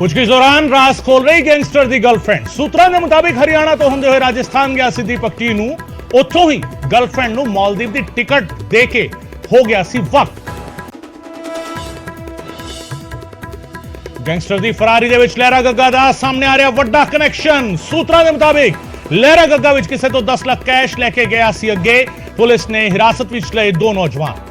पुछगिछ दौरान रास खोल रही गैंगस्टर दी गर्लफ्रेंड। सूत्रों के मुताबिक हरियाणा तो होंदे हुए राजस्थान गया सी दीपक टीनू, उत्थों ही गर्लफ्रेंड नूं मालदीव दी टिकट दे के हो गया सी वक्त। गैंगस्टर दी फरारी दे विच लहरा गग्गा दा सामने आ रहा वड्डा कनैक्शन। सूत्रों के मुताबिक लहरा गग्गा विच किसे तो 10 लाख कैश लेके गया सी अगे। पुलिस ने हिरासत विच लए 2 नौजवान।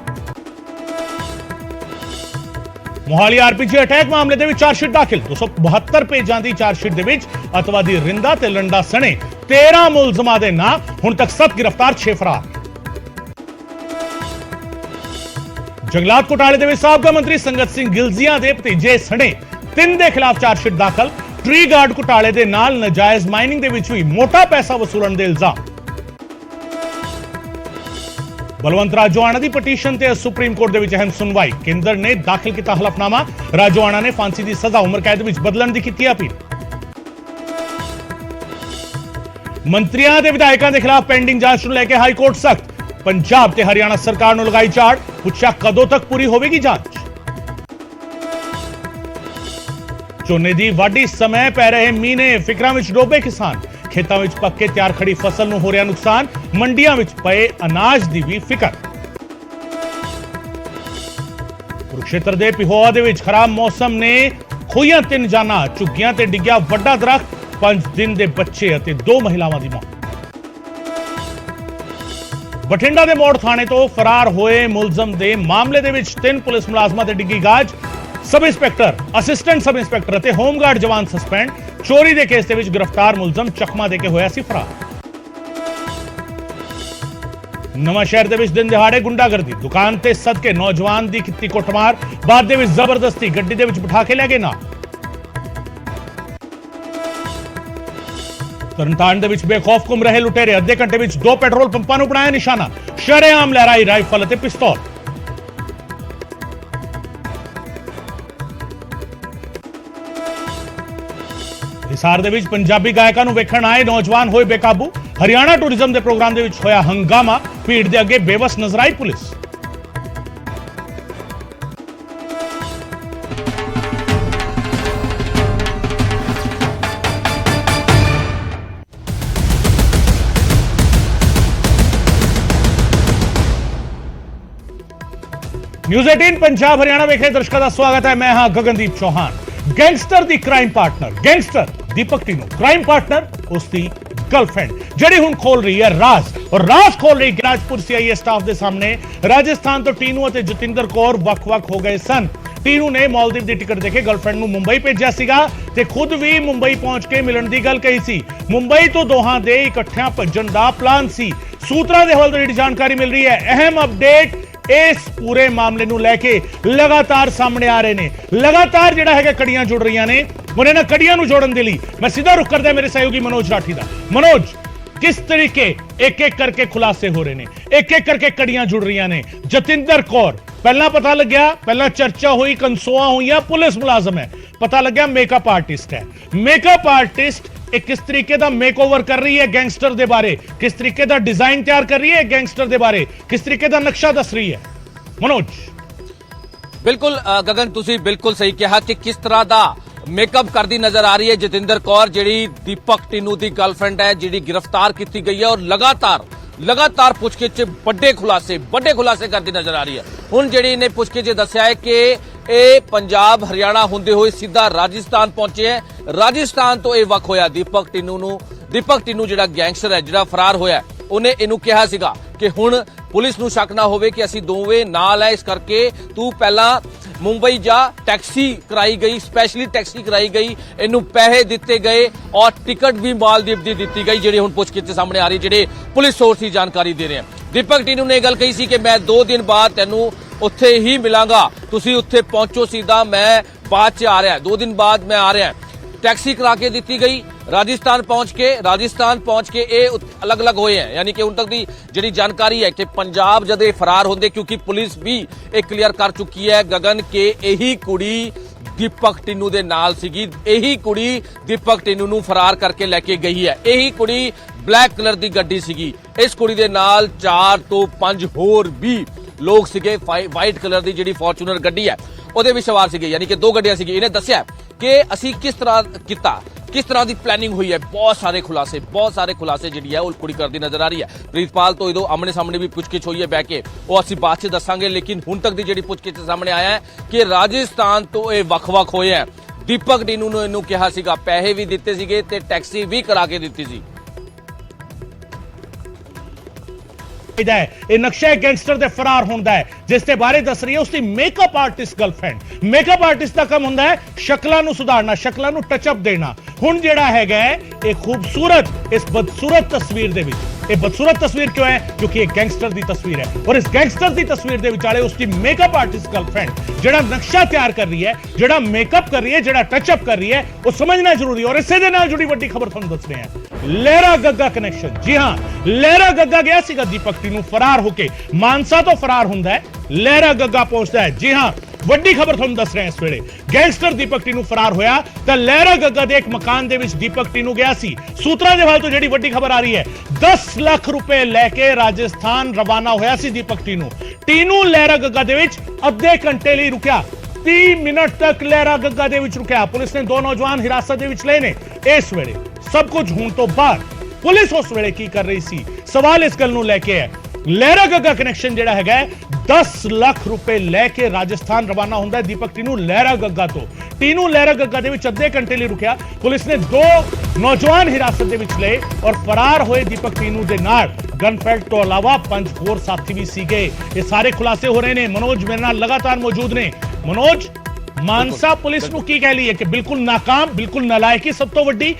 मोहाली आरपीजी अटैक मामले दे विच चार्जशीट दाखिल। 272 पेजां दी चार्जशीट दे विच अतवादी रिंदा ते लंडा सने 13 मुलजमां दे नाम, हुण तक 7 गिरफ्तार, 6 फरार। जंगलात घोटाले दे विच साबका मंत्री संगत सिंह गिलजिया दे भतीजे सने 3 दे खिलाफ चार्जशीट दाखिल। ट्री गार्ड घोटाले दे नाल नजायज माइनिंग दे विच हुई मोटा पैसा वसूलण दे इल्जाम। बलवंत राजोआणा की पटीशन ते सुप्रीम कोर्ट दे विच अहम सुनवाई। केंद्र ने दाखिल किया हलफनामा। राजोआणा ने फांसी की सजा उम्र कैद विच बदलण दी कीती अपील। मंत्रियों के विधायकों के खिलाफ पेंडिंग जांच को लेकर हाईकोर्ट सख्त। पंजाब ते हरियाणा सरकार ने लगाई झाड़, पूछा कदों तक पूरी होगी जांच। झोने की वाढी समय पै रहे मीह ने फिकरां विच डोबे किसान। खेतों में पक्के तैयार खड़ी फसल नूं हो रहा नुकसान। मंडियां में पए अनाज की भी फिकर। कुरुक्षेत्र के पिहोआ दे विच खराब मौसम ने खोईयां 3 जाना, झुग्गियां ते डिग्या वड्डा दरख्त। 5 दिन के बच्चे और 2 महिलावां दी मौत। बठिंडा के मोड़ थाने तो फरार होए मुलजम के मामले दे विच 3 पुलिस मुलाजमां ते डिग्गी गाज। Sub inspector, assistant sub inspector और होमगार्ड जवान सस्पेंड। चोरी के केस के गरफ्तार मुलजम चकमा देके होया सी फरार। नवां शहर दे विच दिन दिहाड़े गुंडागर्दी। दुकान ते सदके नौजवान दी कीती कुटमार, बाद दे विच जबरदस्ती गड्डी दे विच बिठा के लै गए ना। तरनतारन दे विच बेखौफ घुम रहे लुटेरे। अद्धे घंटे विच 2 पेट्रोल पंपां नूं बनाया निशाना। शरेआम लहराई राइफल ते पिस्तौल। हिसार दे विच पंजाबी गायकां नूं वेखण आए नौजवान होए बेकाबू। हरियाणा टूरिज्म के प्रोग्राम दे विच होया हंगामा। भीड़ दे अगे बेबस नजर आई पुलिस। न्यूज़ 18 पंजाब हरियाणा वेखे दर्शकों का स्वागत है। मैं हां गगनदीप चौहान। गैंगस्टर दी क्राइम पार्टनर, गैंगस्टर दीपक टीनू, क्राइम पार्टनर उसकी गर्लफ्रेंड जड़ी हुण खोल रही है राज। और राज खोल रही राजपुर सीआईए स्टाफ के सामने। राजस्थान तो टीनू और जतिंदर कौर वक-वक हो गए सन। टीनू ने मालदीव की टिकट देके गर्लफ्रेंड नूं मुंबई भेजा सीगा ते खुद भी मुंबई पहुंच के मिलन की गल कही सी। मुंबई तो दोहां दे इकट्ठियां भज्जण दा प्लान सी। सूत्रों के हवाले तो जानकारी मिल रही है। अहम अपडेट इस पूरे मामले नूं लेके लगातार सामने आ रहे ने। लगातार जिहड़ा है कड़ियां जुड़ रही ने। हुण इन्हां कड़ियां नूं जोड़न दे लई मैं सीधा रुख करदा मेरे सहयोगी मनोज राठी दा। मनोज, किस तरीके एक एक करके खुलासे हो रहे ने, एक एक करके कड़ियां जुड़ रही ने। जतिंदर कौर पहला पता लग्या, पहला चर्चा हुई, कंसोआ हुई, पुलिस मुलाजम है। पता लग्या मेकअप आर्टिस्ट है। मेकअप आर्टिस्ट एक किस तरीके का मेकओवर कर रही है गैंगस्टर दे बारे, किस तरीके का डिजाइन तैयार कर रही है गैंगस्टर दे बारे, किस तरीके का नक्शा दस रही है। मनोज, बिल्कुल गगन, तुसी बिल्कुल सही कहा कि किस तरह का मेकअप करती नजर आ रही है जतिंदर कौर, जिहड़ी दीपक टीनू की गर्लफ्रेंड है, जिहड़ी गिरफ्तार की गई है और लगातार पुछगिछ बड़े खुलासे करती नजर आ रही है। हुण जिहड़ी ने पुछगिछ दस्सिया है कि ये पंजाब हरियाणा होंदे हुए सीधा राजस्थान पहुंचे है। राजस्थान तो यह वक होया दीपक टीनू जिहड़ा गैंगस्टर है, जिहड़ा फरार होया, उन्हें इनू कहा सीगा कि हुण पुलिस नूं शक ना होवे कि असीं दोवें नाल है, इस करके तू पहला मुंबई जा। टैक्सी कराई गई, स्पैशली टैक्सी कराई गई, इनू पैसे दिते गए और टिकट भी मालदीव की दी गई, जिहड़ी हुण पुछगिछ सामने आ रही, जिहड़े पुलिस सोर्स की जानकारी दे रहे हैं। दीपक टीनू ने गल कही सी कि मैं 2 दिन बाद तैनू उत्थे ही मिलांगा, तुसीं उत्थे पहुंचो सीधा, मैं बाद च आ रहा, 2 दिन बाद मैं आ रहा। टैक्सी करा के दी गई। राजस्थान पहुंच के ये अलग अलग हुए हैं। यानी कि उन तक की जी जानकारी है कि पंजाब जब फरार होंगे, क्योंकि पुलिस भी एक क्लीयर कर चुकी है गगन के यही कुड़ी दीपक टीनू दे नाल सीगी, यही कुड़ी दीपक टीनू नूं फरार करके लेके गई है। यही कुड़ी ब्लैक कलर की गड्डी सीगी। इस कुड़ी दे नाल 4 तो 5 होर भी लोग सीगे। वाइट कलर की जी फॉर्चूनर गड्डी है ਉਹਦੇ ਵਿੱਚ ਸਵਾਰ ਸੀਗੇ, यानी कि 2 ਗੱਡੀਆਂ ਸੀਗੀ। ਇਹਨੇ ਦੱਸਿਆ ਕਿ ਅਸੀਂ ਕਿਸ ਤਰ੍ਹਾਂ ਦੀ ਪਲੈਨਿੰਗ ਹੋਈ ਹੈ। ਬਹੁਤ ਸਾਰੇ ਖੁਲਾਸੇ ਜਿਹੜੀ ਹੈ ਉਹ ਕੁੜੀ ਕਰਦੀ ਨਜ਼ਰ ਆ ਰਹੀ ਹੈ। ਪ੍ਰੀਤਪਾਲ ਤੋਂ ਇਹਦੋਂ ਆਮਣੇ ਸਾਹਮਣੇ ਵੀ ਪੁੱਛਗਿੱਛ ਹੋਈ ਹੈ ਬਹਿ ਕੇ, ਉਹ ਅਸੀਂ ਬਾਅਦ 'ਚ ਦੱਸਾਂਗੇ। ਲੇਕਿਨ ਹੁਣ ਤੱਕ ਦੀ ਜਿਹੜੀ ਪੁੱਛਗਿੱਛ ਸਾਹਮਣੇ ਆਇਆ ਹੈ ਕਿ ਰਾਜਸਥਾਨ ਤੋਂ ਇਹ ਵੱਖ-ਵੱਖ ਹੋਏ ਹੈ। ਦੀਪਕ ਟੀਨੂ ਨੂੰ ਇਹਨੂੰ ਕਿਹਾ ਸੀਗਾ, ਪੈਸੇ ਵੀ ਦਿੱਤੇ ਸੀਗੇ ਤੇ ਟੈਕਸੀ ਵੀ ਕਰਾ ਕੇ ਦਿੱਤੀ ਸੀ। ਇਹ ਨਕਸ਼ਾ ਗੈਂਗਸਟਰ ਦੇ ਫਰਾਰ ਹੁੰਦਾ ਹੈ, ਜਿਸ ਦੇ ਬਾਰੇ ਦੱਸ ਰਹੀ ਹੈ ਉਸਦੀ makeup artist girlfriend. Makeup artist ਦਾ ਕੰਮ ਹੁੰਦਾ ਹੈ ਸ਼ਕਲਾਂ ਨੂੰ ਸੁਧਾਰਨਾ, ਸ਼ਕਲਾਂ ਨੂੰ ਟੱਚ ਅਪ ਦੇਣਾ। ਹੁਣ ਜਿਹੜਾ ਹੈਗਾ ਇਹ ਖੂਬਸੂਰਤ ਇਸ ਬਦਸੂਰਤ ਤਸਵੀਰ ਦੇ ਵਿੱਚ, ਇਹ ਬਦਸੂਰਤ ਤਸਵੀਰ ਕਿਉਂ ਹੈ? ਕਿਉਂਕਿ ਇਹ ਗੈਂਗਸਟਰ ਦੀ ਤਸਵੀਰ ਹੈ ਔਰ ਇਸ ਗੈਂਗਸਟਰ ਦੀ ਤਸਵੀਰ ਦੇ ਵਿਚਾਲੇ ਉਸਦੀ ਮੇਕਅਪ ਆਰਟਿਸਟ ਗਰਲਫ੍ਰੈਂਡ ਜਿਹੜਾ ਨਕਸ਼ਾ ਤਿਆਰ ਕਰ ਰਹੀ ਹੈ, ਜਿਹੜਾ ਮੇਕਅਪ ਕਰ ਰਹੀ ਹੈ, ਜਿਹੜਾ ਟੱਚ ਅਪ ਕਰ ਰਹੀ ਹੈ, ਉਹ ਸਮਝਣਾ ਜ਼ਰੂਰੀ ਹੈ। ਔਰ ਇਸੇ ਦੇ ਨਾਲ ਜੁੜੀ ਵੱਡੀ ਖਬਰ ਤੁਹਾਨੂੰ ਦੱਸ ਰਹੇ ਹਾਂ, ਲਹਿਰਾ ਗੱਗਾ ਕਨੈਕਸ਼ਨ। ਜੀ ਹਾਂ, ਲਹਿਰਾ ਗੱਗਾ ਗਿਆ ਸੀਗਾ ਦੀਪਕ ਟੀਨੂ ਫਰਾਰ ਹੋ ਕੇ, ਮਾਨਸਾ ਤੋਂ ਫਰਾਰ ਹੁੰਦਾ ਹੈ, ਲਹਿਰਾ ਗੱਗਾ ਪਹੁੰਚਦਾ ਹੈ। ਜੀ ਹਾਂ, ਵੱਡੀ ਖਬਰ ਤੁਹਾਨੂੰ ਦੱਸ ਰਹੇ ਹਾਂ ਇਸ ਵੇਲੇ, ਗੈਂਗਸਟਰ ਦੀਪਕ ਟੀਨੂ ਫਰਾਰ ਹੋਇਆ ਤਾਂ ਲਹਿਰਾ ਗੱਗਾ ਦੇ ਇੱਕ ਮਕਾਨ ਦੇ ਵਿੱਚ ਦੀਪਕ ਟੀਨੂ ਗਿਆ ਸੀ। ਸੂਤਰਾਂ ਦੇ ਹਵਾਲੇ ਤੋਂ ਜਿਹੜੀ ਵੱਡੀ ਖਬਰ ਆ ਰਹੀ ਹੈ, 10 ਲੱਖ ਰੁਪਏ ਲੈ ਕੇ ਰਾਜਸਥਾਨ ਰਵਾਨਾ ਹੋਇਆ ਸੀ ਦੀਪਕ ਟੀਨੂ। ਟੀਨੂ ਲਹਿਰਾ ਗੱਗਾ ਦੇ ਵਿੱਚ ਅੱਧੇ ਘੰਟੇ ਲਈ ਰੁਕਿਆ, 30 ਮਿੰਟ ਤੱਕ ਲਹਿਰਾ ਗੱਗਾ ਦੇ ਵਿੱਚ ਰੁਕਿਆ। ਪੁਲਿਸ ਨੇ ਦੋ ਨੌਜਵਾਨ ਹਿਰਾਸਤ ਦੇ ਵਿੱਚ ਲਏ ਨੇ। ਇਸ ਵੇਲੇ ਸਭ ਕੁਝ ਹੋਣ ਤੋਂ ਬਾਅਦ ਪੁਲਿਸ ਉਸ ਵੇਲੇ ਕੀ ਕਰ ਰਹੀ ਸੀ, ਸਵਾਲ ਇਸ ਗੱਲ ਨੂੰ ਲੈ ਕੇ ਹੈ। ਲਹਿਰਾ ਗੱਗਾ ਕਨੈਕਸ਼ਨ ਜਿਹੜਾ ਹੈਗਾ 10 ਲੱਖ ਰੁਪਏ ਲੈ ਕੇ ਰਾਜਸਥਾਨ ਰਵਾਨਾ ਹੁੰਦਾ ਹੈ ਦੀਪਕ ਟੀਨੂ ਲਹਿਰਾ ਗੱਗਾ ਤੋਂ। ਟੀਨੂ ਲਹਿਰਾ ਗੱਗਾ ਦੇ ਵਿੱਚ ਅੱਧੇ ਘੰਟੇ ਲਈ ਰੁਕਿਆ। ਪੁਲਿਸ ਨੇ ਦੋ ਨੌਜਵਾਨ ਹਿਰਾਸਤ ਦੇ ਵਿੱਚ ਲਏ ਔਰ ਫਰਾਰ ਹੋਏ ਦੀਪਕ ਟੀਨੂ ਦੇ ਨਾਲ ਗਨਫੈਟ ਤੋਂ ਇਲਾਵਾ 5 ਹੋਰ ਸਾਥੀ ਵੀ ਸੀਗੇ। ਇਹ ਸਾਰੇ ਖੁਲਾਸੇ ਹੋ ਰਹੇ ਨੇ। ਮਨੋਜ ਮੇਰੇ ਨਾਲ ਲਗਾਤਾਰ ਮੌਜੂਦ ਨੇ। ਮਨੋਜ, ਮਾਨਸਾ ਪੁਲਿਸ ਨੂੰ ਕੀ ਕਹਿ ਲਈ ਹੈ ਕਿ ਬਿਲਕੁਲ ਨਾਕਾਮ, ਬਿਲਕੁਲ ਨਾਲਾਇਕੀ ਸਭ ਤੋਂ ਵੱਡੀ।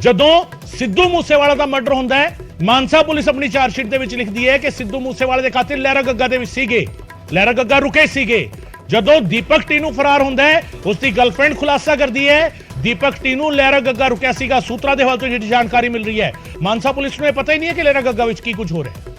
ਜਦੋਂ ਸਿੱਧੂ ਮੂਸੇਵਾਲਾ ਦਾ ਮਰਡਰ ਹੁੰਦਾ ਹੈ, ਮਾਨਸਾ ਪੁਲਿਸ ਆਪਣੀ ਚਾਰਜਸ਼ੀਟ ਦੇ ਵਿੱਚ ਲਿਖਦੀ ਹੈ ਕਿ ਸਿੱਧੂ ਮੂਸੇਵਾਲੇ ਦੇ ਕਾਤਿਲ ਲਹਿਰਾ ਗੱਗਾ ਦੇ ਵਿੱਚ ਸੀਗੇ, ਲਹਿਰਾ ਗੱਗਾ ਰੁਕੇ ਸੀਗੇ। ਜਦੋਂ ਦੀਪਕ ਟੀਨੂ ਫਰਾਰ ਹੁੰਦਾ ਹੈ, ਉਸ ਦੀ ਗਰਲਫ੍ਰੈਂਡ ਖੁਲਾਸਾ ਕਰਦੀ ਹੈ ਦੀਪਕ ਟੀਨੂ ਲਹਿਰਾ ਗੱਗਾ ਰੁਕਿਆ ਸੀਗਾ। ਸੂਤਰਾਂ ਦੇ ਹਵਾਲੇ ਤੋਂ ਜਿਹੜੀ ਜਾਣਕਾਰੀ ਮਿਲ ਰਹੀ ਹੈ, ਮਾਨਸਾ ਪੁਲਿਸ ਨੂੰ ਇਹ ਪਤਾ ਹੀ ਨਹੀਂ ਹੈ ਕਿ ਲਹਿਰਾ ਗੱਗਾ ਵਿੱਚ ਕੀ ਕੁਝ ਹੋ ਰਿਹਾ ਹੈ।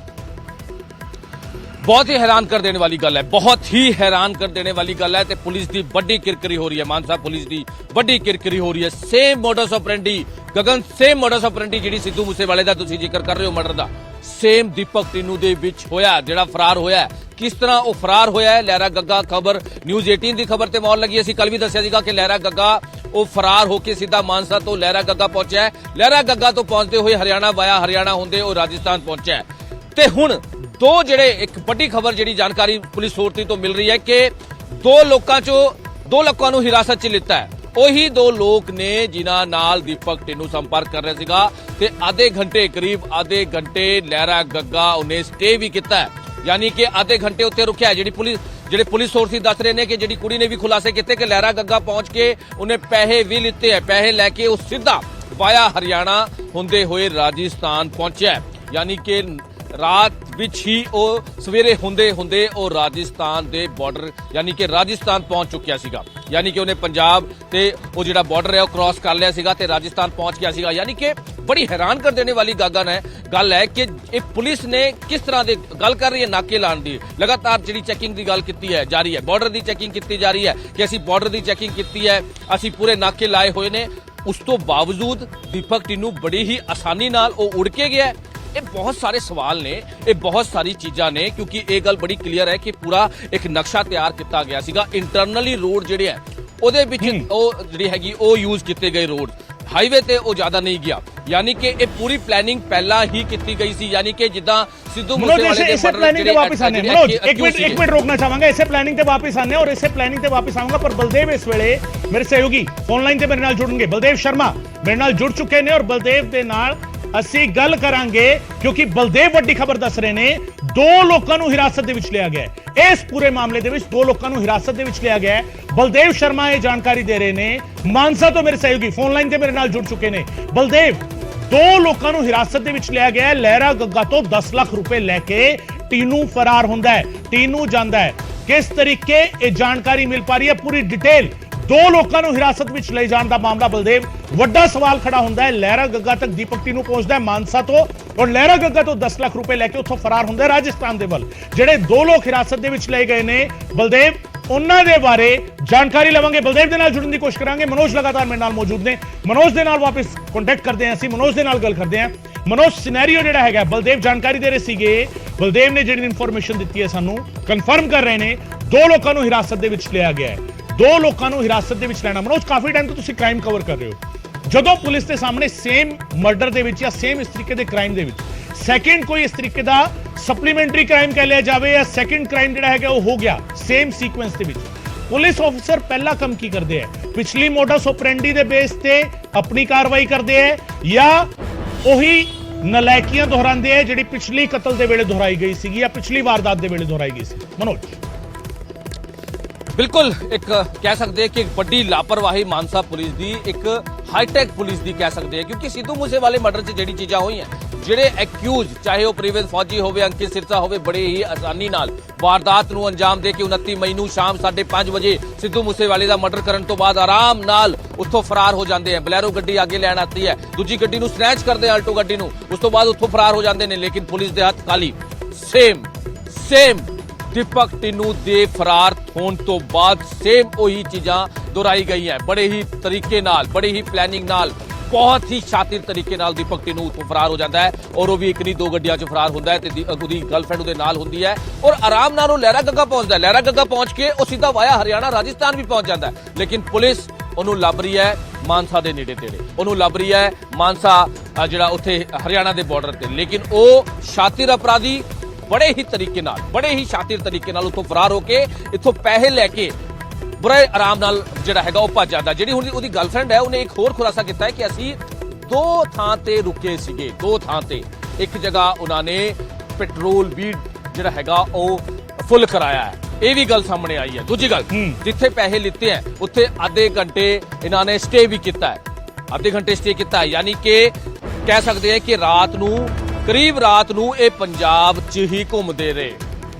बहुत ही हैरान कर देने वाली गल है, बहुत ही हैरान कर देने वाली गल है ते पुलिस की बड़ी किरकिरी हो रही है। मानसा पुलिस की बड़ी किरकिरी हो रही है। सेम मोडस ऑपरेंडी गगन, सेम मोडस ऑपरेंडी जिहड़ी सिद्धू मूसेवाले दा तुसीं जिक्र कर रहे हो मर्डर दा, सेम दीपक टीनू दे विच होया। जिहड़ा फरार होया है, किस तरह वो फरार होया है। लहरा गग्गा खबर न्यूज़ 18 की खबर ते मौर लगी। असीं कल भी दस्सिया सीगा कि लहरा गग्गा वो फरार होके सीधा मानसा तो लहरा गग्गा पहुंचा है। लहरा गग्गा तो पहुंचते हुए हरियाणा वाया हरियाणा होंदे वो राजस्थान पहुंचा है। ते हुण दो ਜਿਹੜੇ ਇੱਕ ਵੱਡੀ ਖਬਰ ਜਿਹੜੀ ਜਾਣਕਾਰੀ ਪੁਲਿਸ ਸੂਤਰਾਂ ਤੋਂ ਮਿਲ ਰਹੀ ਹੈ ਕਿ ਦੋ ਲੋਕਾਂ ਨੂੰ ਹਿਰਾਸਤ 'ਚ ਲਿੱਤਾ ਹੈ। ਉਹੀ ਦੋ ਲੋਕ ਨੇ ਜਿਨ੍ਹਾਂ ਨਾਲ ਦੀਪਕ ਟੀਨੂ ਸੰਪਰਕ ਕਰ ਰਿਹਾ ਸੀਗਾ ਤੇ ਕਰੀਬ ਆਧੇ ਘੰਟੇ ਲਹਿਰਾ ਗੱਗਾ ਉਹਨੇ ਸਟੇ ਵੀ ਕੀਤਾ ਹੈ। ਯਾਨੀ ਕਿ ਆਧੇ ਘੰਟੇ ਉੱਤੇ ਰੁਕਿਆ ਹੈ। ਜਿਹੜੇ ਪੁਲਿਸ ਸੋਰਸਿਸ ਦੱਸ ਰਹੇ ਨੇ ਕਿ ਜਿਹੜੀ ਕੁੜੀ ਨੇ ਵੀ ਖੁਲਾਸੇ ਕੀਤੇ ਕਿ ਲਹਿਰਾ ਗੱਗਾ ਪਹੁੰਚ ਕੇ ਉਹਨੇ ਪੈਸੇ ਵੀ ਲਿੱਤੇ ਹੈ। ਪੈਸੇ ਲੈ ਕੇ ਉਹ ਸਿੱਧਾ ਵਾਇਆ ਹਰਿਆਣਾ ਹੁੰਦੇ ਹੋਏ ਰਾਜਸਥਾਨ ਪਹੁੰਚਿਆ। ਯਾਨੀ ਕਿ ਰਾਤ ਵਿੱਚ ਹੀ ਉਹ ਸਵੇਰੇ ਹੁੰਦੇ ਉਹ ਰਾਜਸਥਾਨ ਦੇ ਬਾਰਡਰ ਯਾਨੀ ਕਿ ਰਾਜਸਥਾਨ ਪਹੁੰਚ ਚੁੱਕਿਆ ਸੀਗਾ। ਯਾਨੀ ਕਿ ਉਹਨੇ ਪੰਜਾਬ ਤੇ ਉਹ ਜਿਹੜਾ ਬਾਰਡਰ ਹੈ ਉਹ ਕ੍ਰਾਸ ਕਰ ਲਿਆ ਸੀਗਾ ਤੇ ਰਾਜਸਥਾਨ ਪਹੁੰਚ ਗਿਆ ਸੀਗਾ। ਯਾਨੀ ਕਿ ਬੜੀ ਹੈਰਾਨ ਕਰ ਦੇਣੇ ਵਾਲੀ ਗੱਲ ਹੈ ਕਿ ਇਹ ਪੁਲਿਸ ਨੇ ਕਿਸ ਤਰ੍ਹਾਂ ਦੀ ਗੱਲ ਕਰ ਰਹੀ ਹੈ। ਨਾਕੇ ਲਾਉਣ ਦੀ ਲਗਾਤਾਰ ਜਿਹੜੀ ਚੈਕਿੰਗ ਦੀ ਗੱਲ ਕੀਤੀ ਹੈ ਜਾਰੀ ਹੈ। ਬਾਰਡਰ ਦੀ ਚੈਕਿੰਗ ਕੀਤੀ ਜਾ ਰਹੀ ਹੈ ਕਿ ਅਸੀਂ ਬਾਰਡਰ ਦੀ ਚੈਕਿੰਗ ਕੀਤੀ ਹੈ, ਅਸੀਂ ਪੂਰੇ ਨਾਕੇ ਲਾਏ ਹੋਏ ਨੇ। ਉਸ ਤੋਂ ਬਾਵਜੂਦ ਦੀਪਕ ਟੀਨੂ ਬੜੀ ਹੀ ਆਸਾਨੀ ਨਾਲ ਉਹ ਉੜ ਕੇ ਗਿਆ। ਇਹ ਬਹੁਤ ਸਾਰੇ ਸਵਾਲ ਨੇ, ਇਹ ਬਹੁਤ ਸਾਰੀ ਚੀਜ਼ਾਂ ਨੇ ਕਿਉਂਕਿ ਇਹ ਗੱਲ ਬੜੀ ਕਲੀਅਰ ਹੈ ਕਿ ਪੂਰਾ ਇੱਕ ਨਕਸ਼ਾ ਤਿਆਰ ਕੀਤਾ ਗਿਆ ਸੀਗਾ। ਇੰਟਰਨਲੀ ਰੋਡ ਜਿਹੜੇ ਹੈ ਉਹਦੇ ਵਿੱਚ ਉਹ ਜਿਹੜੀ ਹੈਗੀ ਉਹ ਯੂਜ਼ ਕੀਤੇ ਗਏ ਰੋਡ, ਹਾਈਵੇ ਤੇ ਉਹ ਜ਼ਿਆਦਾ ਨਹੀਂ ਗਿਆ। ਯਾਨੀ ਕਿ ਇਹ ਪੂਰੀ ਪਲੈਨਿੰਗ ਪਹਿਲਾਂ ਹੀ ਕੀਤੀ ਗਈ ਸੀ। ਯਾਨੀ ਕਿ ਜਿੱਦਾਂ ਸਿੱਧੂ ਮੂਸੇਵਾਲੇ ਦੇ ਮਰਡਰ ਜਿਹੜੇ ਵਾਪਸ ਆਨੇ। ਮਨੋਜ ਇੱਕ ਮਿੰਟ ਰੋਕਣਾ ਚਾਹਾਂਗਾ। ਇਸੇ ਪਲੈਨਿੰਗ ਤੇ ਵਾਪਸ ਆਨੇ ਔਰ ਇਸੇ ਪਲੈਨਿੰਗ ਤੇ ਵਾਪਸ ਆਉਂਗਾ। ਪਰ ਬਲਦੇਵ ਇਸ ਵੇਲੇ ਮੇਰੇ ਸਹਿਯੋਗੀ ਫੋਨ ਲਾਈਨ ਤੇ ਮੇਰੇ ਨਾਲ ਜੁੜਨਗੇ। ਬਲਦੇਵ ਸ਼ਰਮਾ ਮੇਰੇ ਨਾਲ ਜੁੜ ਚੁੱਕੇ ਨੇ ਔਰ ਬਲਦੇਵ ਦੇ ਨਾਲ ਅਸੀਂ ਗੱਲ ਕਰਾਂਗੇ ਕਿਉਂਕਿ ਬਲਦੇਵ ਵੱਡੀ ਖਬਰ ਦੱਸ ਰਹੇ ਨੇ। ਦੋ ਲੋਕਾਂ ਨੂੰ ਹਿਰਾਸਤ ਦੇ ਵਿੱਚ ਲਿਆ ਗਿਆ ਹੈ। ਇਸ ਪੂਰੇ ਮਾਮਲੇ ਦੇ ਵਿੱਚ ਦੋ ਲੋਕਾਂ ਨੂੰ ਹਿਰਾਸਤ ਦੇ ਵਿੱਚ ਲਿਆ ਗਿਆ ਹੈ। ਬਲਦੇਵ ਸ਼ਰਮਾ ਇਹ ਜਾਣਕਾਰੀ ਦੇ ਰਹੇ ਨੇ ਮਾਨਸਾ ਤੋਂ। ਮੇਰੇ ਸਹਿਯੋਗੀ ਫੋਨ ਲਾਈਨ ਤੇ ਮੇਰੇ ਨਾਲ ਜੁੜ ਚੁੱਕੇ ਨੇ। ਬਲਦੇਵ, ਦੋ ਲੋਕਾਂ ਨੂੰ ਹਿਰਾਸਤ ਦੇ ਵਿੱਚ ਲਿਆ ਗਿਆ ਹੈ। ਲਹਿਰਾ ਗੱਗਾ ਤੋਂ 10 ਲੱਖ ਰੁਪਏ ਲੈ ਕੇ ਟੀਨੂ ਫਰਾਰ ਹੁੰਦਾ ਹੈ, ਟੀਨੂ ਜਾਂਦਾ ਹੈ। ਕਿਸ ਤਰੀਕੇ ਇਹ ਜਾਣਕਾਰੀ ਮਿਲ ਪਾ ਰਹੀ ਹੈ ਪੂਰੀ ਡਿਟੇਲ। ਦੋ ਲੋਕਾਂ ਨੂੰ ਹਿਰਾਸਤ ਵਿੱਚ ਲੈ ਜਾਣ ਦਾ ਮਾਮਲਾ ਬਲਦੇਵ, ਵੱਡਾ ਸਵਾਲ ਖੜਾ ਹੁੰਦਾ ਹੈ। ਲਹਿਰਾ ਗੱਗਾ ਤੱਕ ਦੀਪਕ ਟੀਨੂ ਪਹੁੰਚਦਾ ਹੈ ਮਾਨਸਾ ਤੋਂ ਔਰ ਲਹਿਰਾ ਗੱਗਾ ਤੋਂ 10 ਲੱਖ ਰੁਪਏ ਲੈ ਕੇ ਉੱਥੋਂ ਫਰਾਰ ਹੁੰਦਾ ਹੈ ਰਾਜਸਥਾਨ ਦੇ ਵੱਲ। ਜਿਹੜੇ ਦੋ ਲੋਕ ਹਿਰਾਸਤ ਦੇ ਵਿੱਚ ਲਏ ਗਏ ਨੇ ਬਲਦੇਵ, ਉਹਨਾਂ ਦੇ ਬਾਰੇ ਜਾਣਕਾਰੀ ਲਵਾਂਗੇ। ਬਲਦੇਵ ਦੇ ਨਾਲ ਜੁੜਨ ਦੀ ਕੋਸ਼ਿਸ਼ ਕਰਾਂਗੇ। ਮਨੋਜ ਲਗਾਤਾਰ ਮੇਰੇ ਨਾਲ ਮੌਜੂਦ ਨੇ। ਮਨੋਜ ਦੇ ਨਾਲ ਵਾਪਸ ਕੰਟੈਕਟ ਕਰਦੇ ਹਾਂ ਅਸੀਂ। ਮਨੋਜ ਦੇ ਨਾਲ ਗੱਲ ਕਰਦੇ ਹਾਂ। ਮਨੋਜ, ਸਿਨੈਰੀਓ ਜਿਹੜਾ ਹੈਗਾ ਬਲਦੇਵ ਜਾਣਕਾਰੀ ਦੇ ਰਹੇ ਸੀਗੇ, ਬਲਦੇਵ ਨੇ ਜਿਹੜੀ ਇਨਫੋਰਮੇਸ਼ਨ ਦਿੱਤੀ ਹੈ ਸਾਨੂੰ ਕਨਫਰਮ ਕਰ ਰਹੇ ਨੇ ਦੋ ਲੋਕਾਂ ਨੂੰ ਹਿਰਾਸਤ ਦੇ ਵਿੱਚ ਲਿਆ ਗਿਆ ਹੈ। ਦੋ ਲੋਕਾਂ ਨੂੰ ਹਿਰਾਸਤ ਦੇ ਵਿੱਚ ਲੈਣਾ। ਮਨੋਜ, ਕਾਫੀ ਟਾਈਮ ਤੋਂ ਤੁਸੀਂ ਕ੍ਰਾਈਮ ਕਵਰ ਕਰ ਰਹੇ ਹੋ। ਜਦੋਂ ਪੁਲਿਸ ਦੇ ਸਾਹਮਣੇ ਸੇਮ ਮਰਡਰ ਦੇ ਵਿੱਚ ਜਾਂ ਸੇਮ ਇਸ ਤਰੀਕੇ ਦੇ ਕ੍ਰਾਈਮ ਦੇ ਵਿੱਚ ਸੈਕਿੰਡ ਕੋਈ ਇਸ ਤਰੀਕੇ ਦਾ ਸਪਲੀਮੈਂਟਰੀ ਕ੍ਰਾਈਮ ਕਹਿ ਲਿਆ ਜਾਵੇ ਜਾਂ ਸੈਕਿੰਡ ਕ੍ਰਾਈਮ ਜਿਹੜਾ ਹੈਗਾ ਉਹ ਹੋ ਗਿਆ ਸੇਮ ਸੀਕੁਐਂਸ ਦੇ ਵਿੱਚ, ਪੁਲਿਸ ਆਫੀਸਰ ਪਹਿਲਾ ਕੰਮ ਕੀ ਕਰਦੇ ਹੈ? ਪਿਛਲੀ ਮੋਡਸ ਆਪਰੈਂਡੀ ਦੇ ਬੇਸ ਤੇ ਆਪਣੀ ਕਾਰਵਾਈ ਕਰਦੇ ਹੈ ਜਾਂ ਉਹੀ ਨਲਾਇਕੀਆਂ ਦੁਹਰਾਉਂਦੇ ਹੈ ਜਿਹੜੀ ਪਿਛਲੀ ਕਤਲ ਦੇ ਵੇਲੇ ਦੁਹਰਾਈ ਗਈ ਸੀਗੀ ਜਾਂ ਪਿਛਲੀ ਵਾਰਦਾਤ ਦੇ ਵੇਲੇ ਦੁਹਰਾਈ ਗਈ ਸੀ? ਮਨੋਜ, ਬਿਲਕੁਲ ਇੱਕ ਕਹਿ ਸਕਦੇ ਕਿ ਇੱਕ ਵੱਡੀ ਲਾਪਰਵਾਹੀ ਮਾਨਸਾ ਪੁਲਿਸ ਦੀ, ਇੱਕ ਹਾਈਟੈਕ ਪੁਲਿਸ ਦੀ ਕਹਿ ਸਕਦੇ ਹਾਂ, ਕਿਉਂਕਿ ਸਿੱਧੂ ਮੂਸੇਵਾਲੇ ਮਰਡਰ 'ਚ ਜਿਹੜੀ ਚੀਜ਼ਾਂ ਹੋਈਆਂ, ਜਿਹੜੇ ਐਕਿਊਜ਼ ਚਾਹੇ ਉਹ ਪ੍ਰੀਵਿਸ ਫੌਜੀ ਹੋਵੇ, ਅੰਕਿਤ ਸਿਰਸਾ ਹੋਵੇ, ਬੜੇ ਹੀ ਆਸਾਨੀ ਨਾਲ ਵਾਰਦਾਤ ਨੂੰ ਅੰਜਾਮ ਦੇ ਕੇ 29 ਮਈ ਨੂੰ ਸ਼ਾਮ 5:30 ਵਜੇ ਸਿੱਧੂ ਮੂਸੇਵਾਲੇ ਦਾ ਮਰਡਰ ਕਰਨ ਤੋਂ ਬਾਅਦ ਆਰਾਮ ਨਾਲ ਉੱਥੋਂ ਫਰਾਰ ਹੋ ਜਾਂਦੇ ਆ। ਬਲੈਰੋ ਗੱਡੀ ਅੱਗੇ ਲੈਣ ਆਤੀ ਹੈ, ਦੂਜੀ ਗੱਡੀ ਨੂੰ ਸਨੈਚ ਕਰਦੇ ਆ, ਆਲਟੋ ਗੱਡੀ ਨੂੰ, ਉਸ ਤੋਂ ਬਾਅਦ ਉੱਥੋਂ ਫਰਾਰ ਹੋ ਜਾਂਦੇ ਨੇ। ਲੇਕਿਨ ਪੁਲਿਸ ਦੇ ਹੱਥ ਖਾਲੀ। ਸੇਮ ਦੀਪਕ ਟਿੰਨੂ ਦੇ ਫਰਾਰ ਹੋਣ ਤੋਂ ਬਾਅਦ ਸੇਮ ਉਹੀ ਚੀਜ਼ਾਂ ਦੁਹਰਾਈ ਗਈਆਂ, ਬੜੇ ਹੀ ਤਰੀਕੇ ਨਾਲ, ਬੜੇ ਹੀ ਪਲੈਨਿੰਗ ਨਾਲ, ਬਹੁਤ ਹੀ ਸ਼ਾਤਿਰ ਤਰੀਕੇ ਨਾਲ ਦੀਪਕ ਟਿੰਨੂ ਉੱਥੋਂ ਫਰਾਰ ਹੋ ਜਾਂਦਾ ਹੈ ਔਰ ਉਹ ਵੀ ਇੱਕ ਨਹੀਂ ਦੋ ਗੱਡੀਆਂ 'ਚ ਫਰਾਰ ਹੁੰਦਾ ਹੈ ਤੇ ਉਹਦੀ ਗਰਲਫ੍ਰੈਂਡ ਉਹਦੇ ਨਾਲ ਹੁੰਦੀ ਹੈ ਔਰ ਆਰਾਮ ਨਾਲ ਉਹ ਲਹਿਰਾ ਗੱਗਾ ਪਹੁੰਚਦਾ ਹੈ। ਲਹਿਰਾ ਗੱਗਾ ਪਹੁੰਚ ਕੇ ਉਹ ਸਿੱਧਾ ਵਾਇਆ ਹਰਿਆਣਾ ਰਾਜਸਥਾਨ ਵੀ ਪਹੁੰਚ ਜਾਂਦਾ ਹੈ। ਲੇਕਿਨ ਪੁਲਿਸ ਉਹਨੂੰ ਲੱਭ ਰਹੀ ਹੈ ਮਾਨਸਾ ਦੇ ਨੇੜੇ ਤੇੜੇ, ਉਹਨੂੰ ਲੱਭ ਰਹੀ ਹੈ ਮਾਨਸਾ ਜਿਹੜਾ ਉੱਥੇ ਹਰਿਆਣਾ ਦੇ ਬਾਰਡਰ ਤੇ। ਲੇਕਿਨ ਉਹ ਸ਼ਾਤਿਰ ਅਪਰਾਧੀ ਬੜੇ ਹੀ ਤਰੀਕੇ ਨਾਲ, ਬੜੇ ਹੀ ਸ਼ਾਤਿਰ ਤਰੀਕੇ ਨਾਲ ਉੱਥੋਂ ਫਰਾਰ ਹੋ ਕੇ ਇੱਥੋਂ ਪੈਸੇ ਲੈ ਕੇ ਬੜੇ ਆਰਾਮ ਨਾਲ ਜਿਹੜਾ ਹੈਗਾ ਉਹ ਭੱਜ ਜਾਂਦਾ। ਜਿਹੜੀ ਹੁਣ ਉਹਦੀ ਗਰਲਫ੍ਰੈਂਡ ਹੈ, ਉਹਨੇ ਇੱਕ ਹੋਰ ਖੁਲਾਸਾ ਕੀਤਾ ਹੈ ਕਿ ਅਸੀਂ ਦੋ ਥਾਂ ਤੇ ਰੁਕੇ ਸੀਗੇ, ਦੋ ਥਾਂ ਤੇ। ਇੱਕ ਜਗ੍ਹਾ ਉਹਨਾਂ ਨੇ ਪੈਟਰੋਲ ਵੀ ਜਿਹੜਾ ਹੈਗਾ ਉਹ ਫੁੱਲ ਕਰਾਇਆ ਹੈ, ਇਹ ਵੀ ਗੱਲ ਸਾਹਮਣੇ ਆਈ ਹੈ। ਦੂਜੀ ਗੱਲ, ਜਿੱਥੇ ਪੈਸੇ ਲਿੱਤੇ ਹੈ ਉੱਥੇ ਆਧੇ ਘੰਟੇ ਇਹਨਾਂ ਨੇ ਸਟੇ ਵੀ ਕੀਤਾ ਹੈ, ਆਧੇ ਘੰਟੇ ਸਟੇ ਕੀਤਾ ਹੈ। ਯਾਨੀ ਕਿ ਕਹਿ ਸਕਦੇ ਹਾਂ ਕਿ ਰਾਤ ਨੂੰ, ਕਰੀਬ ਰਾਤ ਨੂੰ ਇਹ ਪੰਜਾਬ 'ਚ ਹੀ ਘੁੰਮਦੇ ਰਹੇ।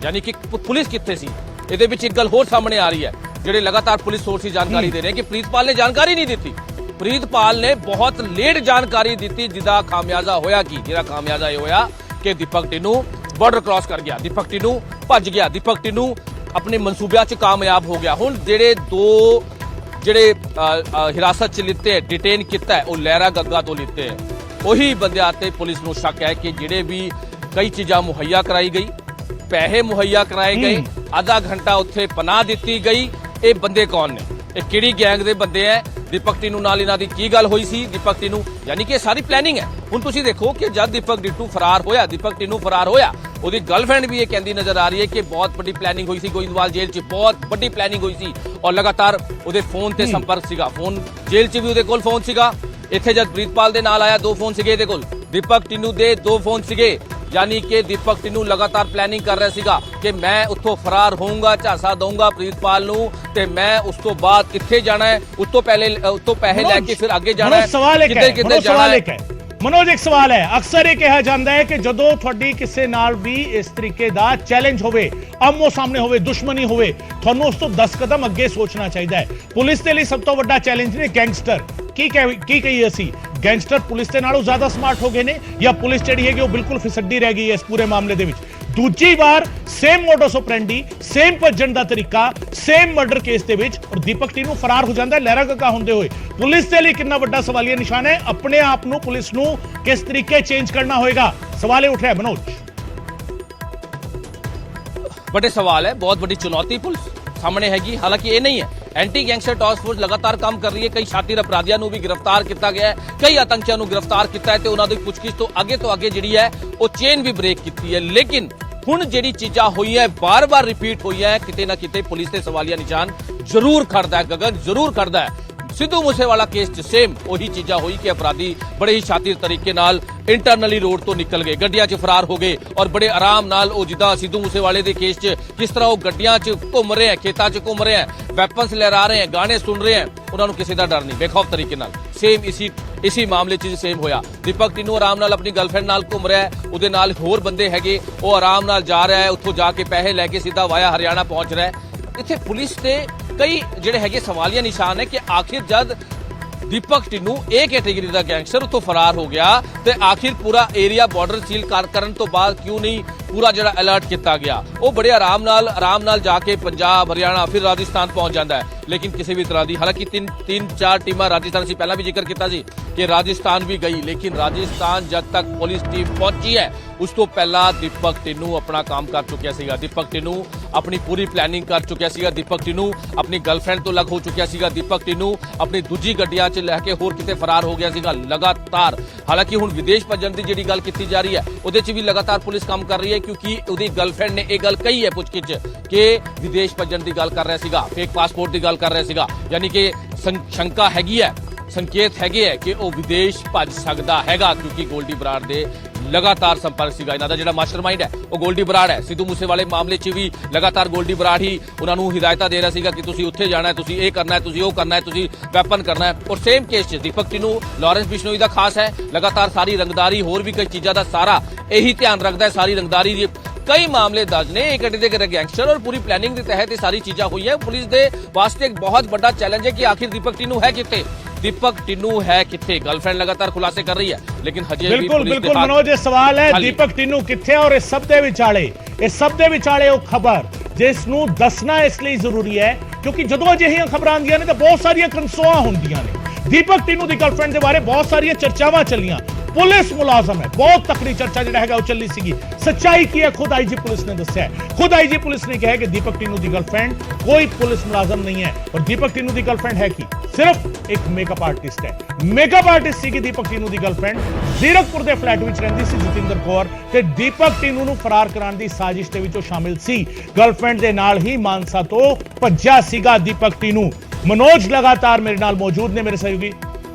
ਯਾਨੀ ਕਿ ਪੁਲਿਸ ਕਿੱਥੇ ਸੀ? ਇਹਦੇ ਵਿੱਚ ਇੱਕ ਗੱਲ ਹੋਰ ਸਾਹਮਣੇ ਆ ਰਹੀ ਹੈ, ਜਿਹੜੇ ਲਗਾਤਾਰ ਪੁਲਿਸ ਸੋਰਸਿਸ ਜਾਣਕਾਰੀ ਦੇ ਰਹੇ ਕਿ ਪ੍ਰੀਤਪਾਲ ਨੇ ਜਾਣਕਾਰੀ ਨਹੀਂ ਦਿੱਤੀ। ਪ੍ਰੀਤਪਾਲ ਨੇ ਬਹੁਤ ਲੇਟ ਜਾਣਕਾਰੀ ਦਿੱਤੀ, ਜਿਹਦਾ ਖਾਮਿਆਜ਼ਾ ਹੋਇਆ ਕੀ? ਜਿਹਦਾ ਖਾਮਿਆਜ਼ਾ ਇਹ ਹੋਇਆ ਕਿ ਦੀਪਕ ਟਿੰਨੂ ਬਾਰਡਰ ਕ੍ਰਾਸ ਕਰ ਗਿਆ, ਦੀਪਕ ਟਿੰਨੂ ਭੱਜ ਗਿਆ, ਦੀਪਕ ਟਿੰਨੂ ਆਪਣੇ ਮਨਸੂਬਿਆਂ 'ਚ ਕਾਮਯਾਬ ਹੋ ਗਿਆ। ਹੁਣ ਜਿਹੜੇ ਹਿਰਾਸਤ 'ਚ ਲਿੱਤੇ, ਡਿਟੇਨ ਕੀਤਾ, ਉਹ ਲਹਿਰਾ ਗੱਗਾ ਤੋਂ ਲਿੱਤੇ ਹੈ। ਉਹੀ ਬੰਦਿਆਂ ਤੇ ਪੁਲਿਸ ਨੂੰ ਸ਼ੱਕ ਹੈ ਕਿ ਜਿਹੜੇ ਵੀ ਕਈ ਚੀਜ਼ਾਂ ਮੁਹੱਈਆ ਕਰਾਈ ਗਈ, ਪੈਸੇ ਮੁਹੱਈਆ ਕਰਾਏ ਗਏ, ਆਧਾ ਘੰਟਾ ਉੱਥੇ ਪਨਾਹ ਦਿੱਤੀ ਗਈ, ਇਹ ਬੰਦੇ ਕੌਣ ਨੇ? ਇਹ ਕਿਹੜੀ ਗੈਂਗ ਦੇ ਬੰਦੇ ਹੈ? ਦੀਪਕ ਟਿੰਨੂ ਨਾਲ ਇਹਨਾਂ ਦੀ ਕੀ ਗੱਲ ਹੋਈ ਸੀ? ਦੀਪਕ ਟਿੰਨੂ ਯਾਨੀ ਕਿ ਸਾਰੀ ਪਲੈਨਿੰਗ ਹੈ। ਹੁਣ ਤੁਸੀਂ ਦੇਖੋ ਕਿ ਜਦ ਦੀਪਕ ਟਿੰਨੂ ਫਰਾਰ ਹੋਇਆ, ਉਹਦੀ ਗਰਲਫ੍ਰੈਂਡ ਵੀ ਇਹ ਕਹਿੰਦੀ ਨਜ਼ਰ ਆ ਰਹੀ ਹੈ ਕਿ ਬਹੁਤ ਵੱਡੀ ਪਲੈਨਿੰਗ ਹੋਈ ਸੀ, ਗੋਇੰਦਵਾਲ ਜੇਲ੍ਹ 'ਚ ਬਹੁਤ ਵੱਡੀ ਪਲੈਨਿੰਗ ਹੋਈ ਸੀ ਔਰ ਲਗਾਤਾਰ ਉਹਦੇ ਫੋਨ ਤੇ ਸੰਪਰਕ ਸੀਗਾ। ਫੋਨ ਜੇਲ੍ਹ 'ਚ ਵੀ ਉਹਦੇ ਕੋਲ ਫੋਨ ਸੀਗਾ, ਇੱਥੇ ਜਦ ਪ੍ਰੀਤਪਾਲ ਦੇ ਨਾਲ ਆਇਆ 2 ਫੋਨ ਸੀਗੇ ਇਹਦੇ ਕੋਲ, ਦੀਪਕ ਟਿੰਨੂ ਦੇ 2 ਫੋਨ ਸੀਗੇ। यानी कि दीपक टिन्नू लगातार प्लैनिंग कर रहा सीगा कि मैं उत्थों फरार होऊंगा, झांसा दूंगा प्रीतपाल नूं ते मैं उस तो बाद कित्थे जाना है, उस तो पैसे लैके फिर आगे जाना है, किधर जाना है। मनोज, एक सवाल है, अक्सर ये कहा जाता है कि जदों तुहाडी किसी नाल भी इस तरीके दा चैलेंज होवे, आमो सामने होवे, दुश्मनी होवे, तुहानूं उस तो 10 कदम अगे सोचना चाहिए है। पुलिस के लिए सब तो वड्डा चैलेंज ने गैंगस्टर की कही असी, गैंगस्टर पुलिस के नालों ज्यादा स्मार्ट हो गए ने या पुलिस जिहड़ी है कि वो बिल्कुल फिसड्डी रह गई है इस पूरे मामले दे विच? दूजी बार सेम मोडस ऑपरेंडी, सेम भज्जण दा तरीका, सेम मर्डर केस दे विच और दीपक टिन्नू फरार हो जाता है लहरा गग्गा होंदे हुए। पुलिस के लिए कितना बड़ा सवालिया निशान है, अपने आप नूं पुलिस नूं किस तरीके चेंज करना होएगा, सवाल उठ रहा है। मनोज, बड़े सवाल है, बहुत बड़ी चुनौती पुलिस सामने हैगी। हालांकि ये नहीं है, एंटी गैंगस्टर टास्क फोर्स लगातार काम कर रही है, कई शातिर अपराधियों को भी गिरफ्तार किया गया है, कई आतंकियों को गिरफ्तार किया है, उन्होंने पुछगिछ तो आगे जी है वो चेन भी ब्रेक की है। लेकिन हुण जिहड़ी चीज़ां हुई है बार बार रिपीट हुई है, किते ना किते पुलिस ते सवालिया निशान जरूर खड़दा है, गगन जरूर खड़दा है। सिद्धू मूसेवाला केस च सेम वही चीज़ां हुई कि अपराधी बड़े ही शातिर तरीके नाल इंटरनली रोड तो निकल गए, गड्डियां च फरार हो गए और बड़े आराम नाल वो जिद्दां सिद्धू मूसेवाले दे केस च किस तरह वो गड्डियां च घूम रहे हैं, खेतां च घूम रहे हैं, वेपन्स लहरा रहे हैं, गाने सुन रहे हैं, उन्होंने किसी का डर नहीं, बेखौफ तरीके नाल। सेम इसी मामले च सेम होया, दीपक टिन्नू आराम नाल अपनी गर्लफ्रेंड नाल घूम रहा है, उहदे नाल होर बंदे हैगे, वो आराम नाल जा रहा है, उत्थों जाके पैसे लैके सीधा वाया हरियाणा पहुंच रहा है। इत्थे पुलिस ते कई जिहड़े हैगे सवालिया निशान है कि आखिर जद दीपक टिन्नू ए कैटेगरी का गैंगस्टर उत्थों फरार हो गया तो आखिर पूरा एरिया बॉर्डर सील करन तो बाद क्यों नहीं पूरा जिहड़ा अलर्ट किया गया, वो बड़े आराम नाल जाके पंजाब हरियाणा फिर राजस्थान पहुंच जाता है। लेकिन किसी भी तरह की हालांकि तीन चार टीमां राजस्थान से पहला भी जिक्र किया जी कि राजस्थान भी गई, लेकिन राजस्थान जब तक पुलिस टीम पहुंची है उस तो पहला दीपक टिन्नू अपना काम कर चुकिया सीगा। दीपक टिन्नू अपनी पूरी प्लैनिंग कर चुकिया सीगा। दीपक टिन्नू अपनी गर्लफ्रेंड तो अलग हो चुकिया सीगा। दीपक टिन्नू अपनी दूजी गड्डियां च लैके होर किते फरार हो गया सीगा लगातार। हालांकि हुण विदेश भजन की जिहड़ी गल कीती जा रही है उहदे च भी लगातार पुलिस काम कर रही है, क्योंकि उहदी गर्लफ्रेंड ने यह गल कही है पुछगिछ कि विदेश भजन की गल कर रहा सीगा, फेक पासपोर्ट की गल कर रहा सीगा, यानी कि शंका हैगी है, संकेत हैगे है कि वह विदेश भज सकता हैगा, क्योंकि गोल्डी बराड़ दे लगातार संपर्क सीगा। इन्हां दा जिहड़ा मास्टरमाइंड है वो गोल्डी बराड़ है। सिद्धू मूसेवाले मामले च भी लगातार गोल्डी बराड़ ही उन्हां नूं हिदायतां दे रहा सीगा कि तुसीं उत्थे जाना है, तुसीं ये करना है, तुसीं वो करना है, तुसीं वैपन करना है। और सेम केस च दीपक टिन्नू लॉरेंस बिश्नोई दा खास है, लगातार सारी रंगदारी होर भी कई चीज़ां दा सारा यही ध्यान रखता है। सारी रंगदारी दी कई मामले दर्ज ने, एक अड्डे दे गैंगस्टर और पूरी प्लैनिंग के तहत ये सारी चीज़ां हुई है। पुलिस के वास्ते एक बहुत बड़ा चैलेंज है कि आखिर दीपक टिन्नू है कितने, दीपक टिन्नू है कितने। गर्लफ्रेंड लगातार खुलासे कर रही है, लेकिन हजे भी बिल्कुल बिल्कुल मनोज, ये सवाल है दीपक टिन्नू कितने और इस सब दे विचाले वो खबर जिस नूं दसना इसलिए जरूरी है क्योंकि जदों अजिहियां खबरां आंदियां ने तो बहुत सारियां कंसोआं हुंदियां ने। दीपक टिन्नू की गर्लफ्रेंड के बारे बहुत सारियां चर्चावां चलियां, पुलिस मुलाजम है, बहुत तकड़ी चर्चा जिहड़ा हैगा वो चली सीगी। सच्चाई की है खुद आईजी पुलिस ने दस्सिया है, खुद आईजी पुलिस ने कहा है कि दीपक टिन्नू की गर्लफ्रेंड कोई पुलिस मुलाजम नहीं है। और दीपक टिन्नू की गर्लफ्रेंड है कि सिर्फ एक मेकअप आर्टिस्ट है। मेकअप आर्टिस्ट सी दीपक टिन्नू की गर्लफ्रेंड जीरकपुर के फ्लैट में रहिंदी सी जतिंदर कौर ते दीपक टिन्नू नूं फरार कराने की साजिश दे विचों शामिल सी। गर्लफ्रेंड के नाल ही मानसा तो भज्जिया सीगा दीपक टिन्नू। मनोज लगातार मेरे नाल मौजूद ने, मेरे सहयोगी,